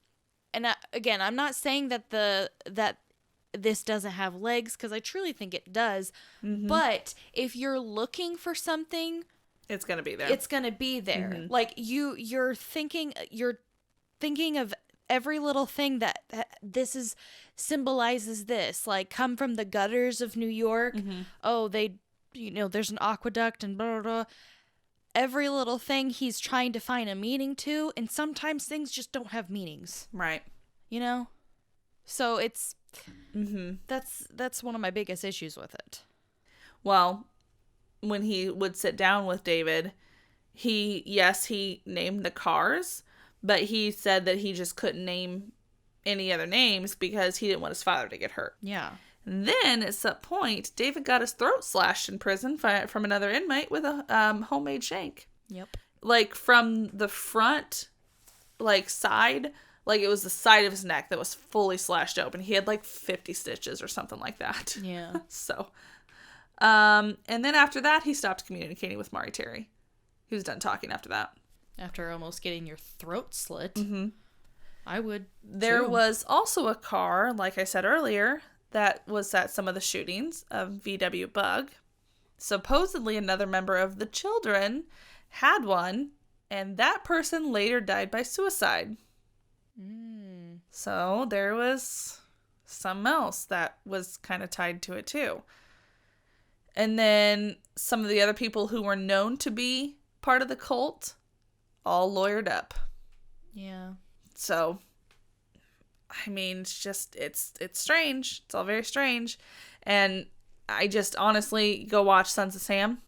and again, I'm not saying that that this doesn't have legs, because I truly think it does. But if you're looking for something, it's gonna be there. It's gonna be there. Like you're thinking of every little thing that this symbolizes this. Like, come from the gutters of New York. Oh, there's an aqueduct and blah, blah, blah. Every little thing he's trying to find a meaning to, and sometimes things just don't have meanings. Right. You know? So it's that's one of my biggest issues with it. Well, when he would sit down with David, he named the cars, but he said that he just couldn't name any other names because he didn't want his father to get hurt. Yeah. And then at some point, David got his throat slashed in prison from another inmate with a homemade shank. Yep. Like, from the front, like, side, like, it was the side of his neck that was fully slashed open. He had like 50 stitches or something like that. Yeah. So, and then after that, he stopped communicating with Maury Terry. He was done talking after that. After almost getting your throat slit. I would. There was also a car, like I said earlier, that was at some of the shootings of VW Bug. Supposedly another member of the children had one, and that person later died by suicide. So there was something else that was kind of tied to it too. And then some of the other people who were known to be part of the cult all lawyered up. Yeah. So, I mean, it's strange. It's all very strange. And I just honestly go watch Sons of Sam.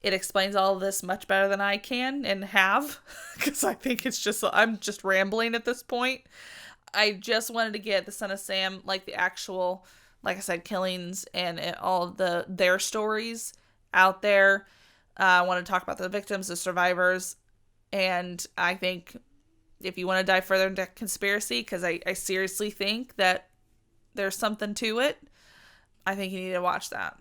It explains all of this much better than I can and have. Because I think I'm just rambling at this point. I just wanted to get the Son of Sam, like the actual, like I said, killings and all of their stories out there. I want to talk about the victims, the survivors. And I think if you want to dive further into conspiracy, because I seriously think that there's something to it, I think you need to watch that.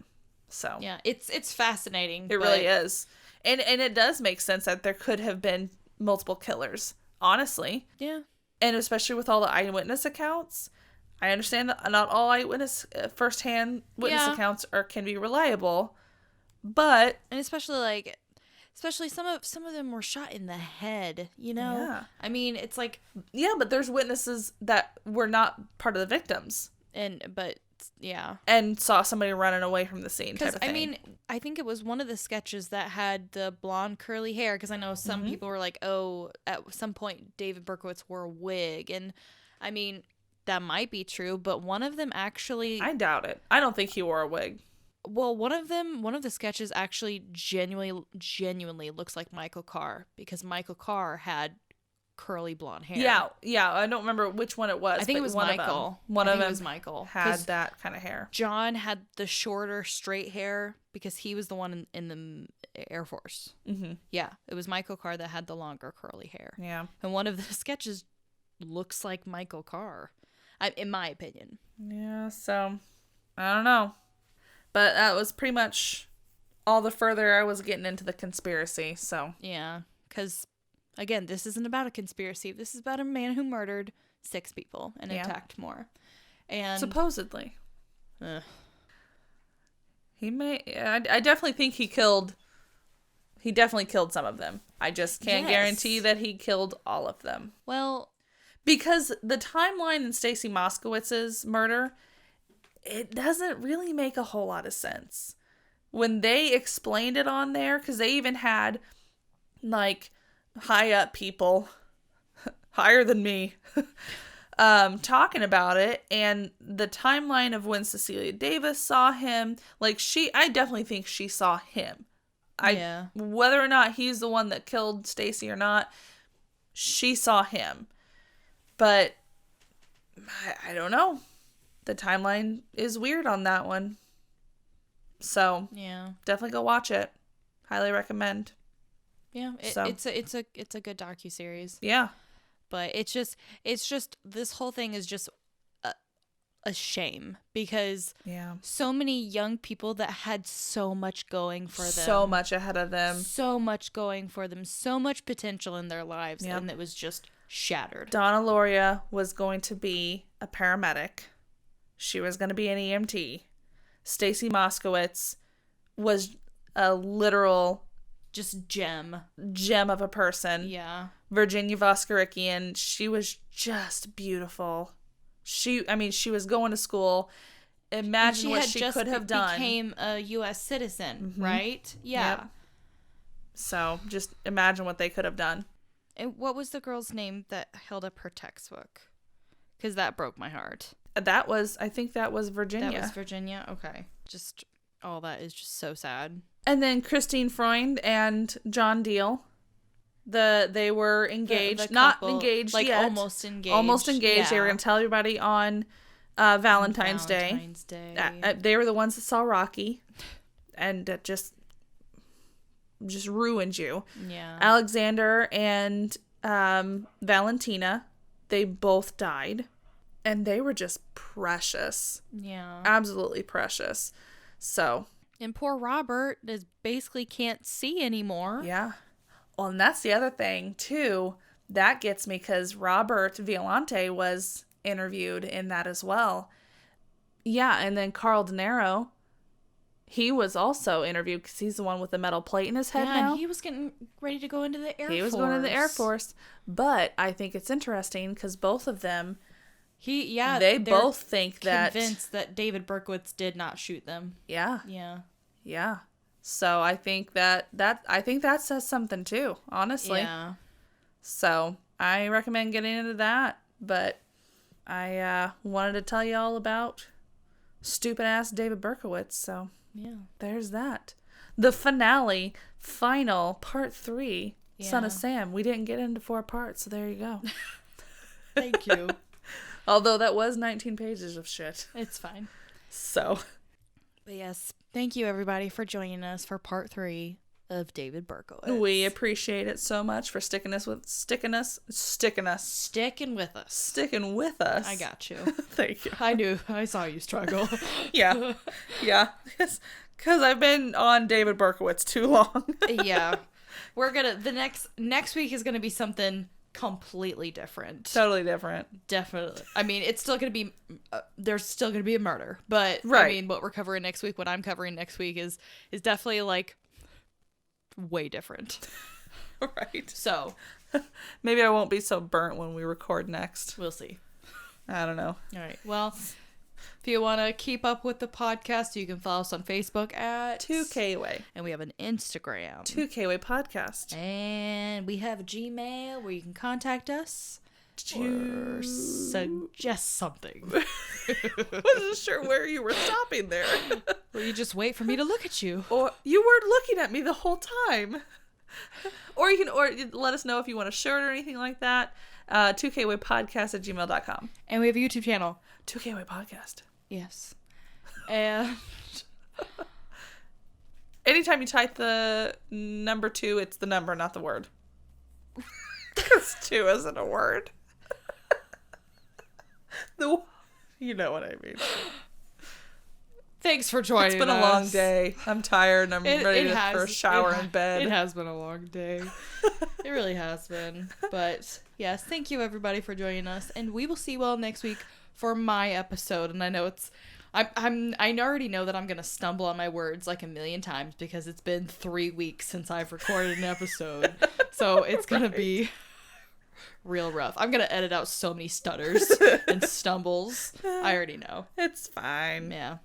So yeah, it's fascinating. It really is. And it does make sense that there could have been multiple killers, honestly. Yeah. And especially with all the eyewitness accounts. I understand that not all eyewitness, first-hand witness accounts can be reliable, but... And especially some of them were shot in the head, you know? Yeah. I mean, it's like... Yeah, but there's witnesses that were not part of the victims. Yeah. And saw somebody running away from the scene type of thing. I mean, I think it was one of the sketches that had the blonde curly hair, because I know some people were like, oh, at some point David Berkowitz wore a wig. And, I mean, that might be true, but one of them actually... I doubt it. I don't think he wore a wig. Well, one of the sketches actually genuinely looks like Michael Carr, because Michael Carr had curly blonde hair. Yeah. I don't remember which one it was. I think it was Michael. One of them was Michael. had that kind of hair. John had the shorter, straight hair because he was the one in the Air Force. Mm-hmm. Yeah, it was Michael Carr that had the longer curly hair. Yeah. And one of the sketches looks like Michael Carr, in my opinion. Yeah, so I don't know. But that was pretty much all the further I was getting into the conspiracy, so. Yeah, because... Again, this isn't about a conspiracy. This is about a man who murdered 6 people and attacked more. And supposedly. He may... I definitely think he definitely killed some of them. I just can't guarantee that he killed all of them. Well... Because the timeline in Stacy Moskowitz's murder, it doesn't really make a whole lot of sense. When they explained it on there, because they even had, like... high up people, higher than me, talking about it, and the timeline of when Cecilia Davis saw him, like I definitely think she saw him. Whether or not he's the one that killed Stacy or not, she saw him. But I don't know. The timeline is weird on that one. So yeah, definitely go watch it. Highly recommend. Yeah, it's a good docuseries. Yeah. But it's just this whole thing is just a shame, because so many young people that had so much going for them. So much ahead of them. So much going for them. So much potential in their lives, and it was just shattered. Donna Lauria was going to be a paramedic. She was going to be an EMT. Stacy Moskowitz was a literal... just gem of a person. Yeah. Virginia Voskerichian, she was just beautiful. She was going to school. Imagine what she could have done. She became a U.S. citizen, right? Yeah. Yep. So just imagine what they could have done. And what was the girl's name that held up her textbook? Because that broke my heart. I think that was Virginia. That was Virginia? Okay. Just all that is just so sad. And then Christine Freund and John Deal, they were engaged, the couple, not engaged like yet. Almost engaged. Yeah. They were going to tell everybody on Valentine's Day. They were the ones that saw Rocky, and just ruined you. Yeah. Alexander and Valentina, they both died, and they were just precious. Yeah. Absolutely precious. So. And poor Robert basically can't see anymore. Yeah. Well, and that's the other thing, too. That gets me, because Robert Violante was interviewed in that as well. Yeah, and then Carl De Niro, he was also interviewed, because he's the one with the metal plate in his head now. And he was getting ready to go into the Air Force. He was going to the Air Force. But I think it's interesting, because both of them... they both think that... convinced that David Berkowitz did not shoot them. Yeah. Yeah. Yeah. So I think that says something too, honestly. Yeah. So I recommend getting into that, but I wanted to tell you all about stupid ass David Berkowitz. So yeah, there's that. The final part 3, Son of Sam. We didn't get into 4 parts, so there you go. Thank you. Although that was 19 pages of shit. It's fine. So. But yes, thank you everybody for joining us for part 3 of David Berkowitz. We appreciate it so much for sticking with us. Sticking with us. I got you. Thank you. I saw you struggle. Yeah. Because I've been on David Berkowitz too long. Yeah. We're gonna, next week is gonna be something completely different. Totally different. Definitely. I mean, it's still gonna be, there's still gonna be a murder, but right. I mean, what we're covering next week, what I'm covering next week is definitely like way different. Right. So maybe I won't be so burnt when we record next. We'll see. I don't know. All right. Well, if you want to keep up with the podcast, you can follow us on Facebook at 2KWay. And we have an Instagram. 2KWay Podcast. And we have a Gmail where you can contact us or suggest something. Wasn't sure where you were stopping there. Or you just wait for me to look at you. Or you were looking at me the whole time. Or you can let us know if you want a shirt or anything like that. 2kwaypodcast@gmail.com. And we have a YouTube channel. 2KWay Podcast. Yes. And anytime you type the number 2, it's the number, not the word. Because 2 isn't a word. You know what I mean. Thanks for joining us. It's been a long day. I'm tired and I'm ready for a shower in bed. It has been a long day. It really has been. But yes, thank you everybody for joining us. And we will see you all next week for my episode. And I know I already know that I'm going to stumble on my words like a million times because it's been 3 weeks since I've recorded an episode. So it's going to be real rough. I'm going to edit out so many stutters and stumbles. I already know. It's fine. Yeah.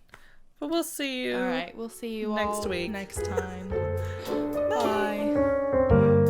But we'll see you. All right. We'll see you next all week. Next time. Bye. Bye.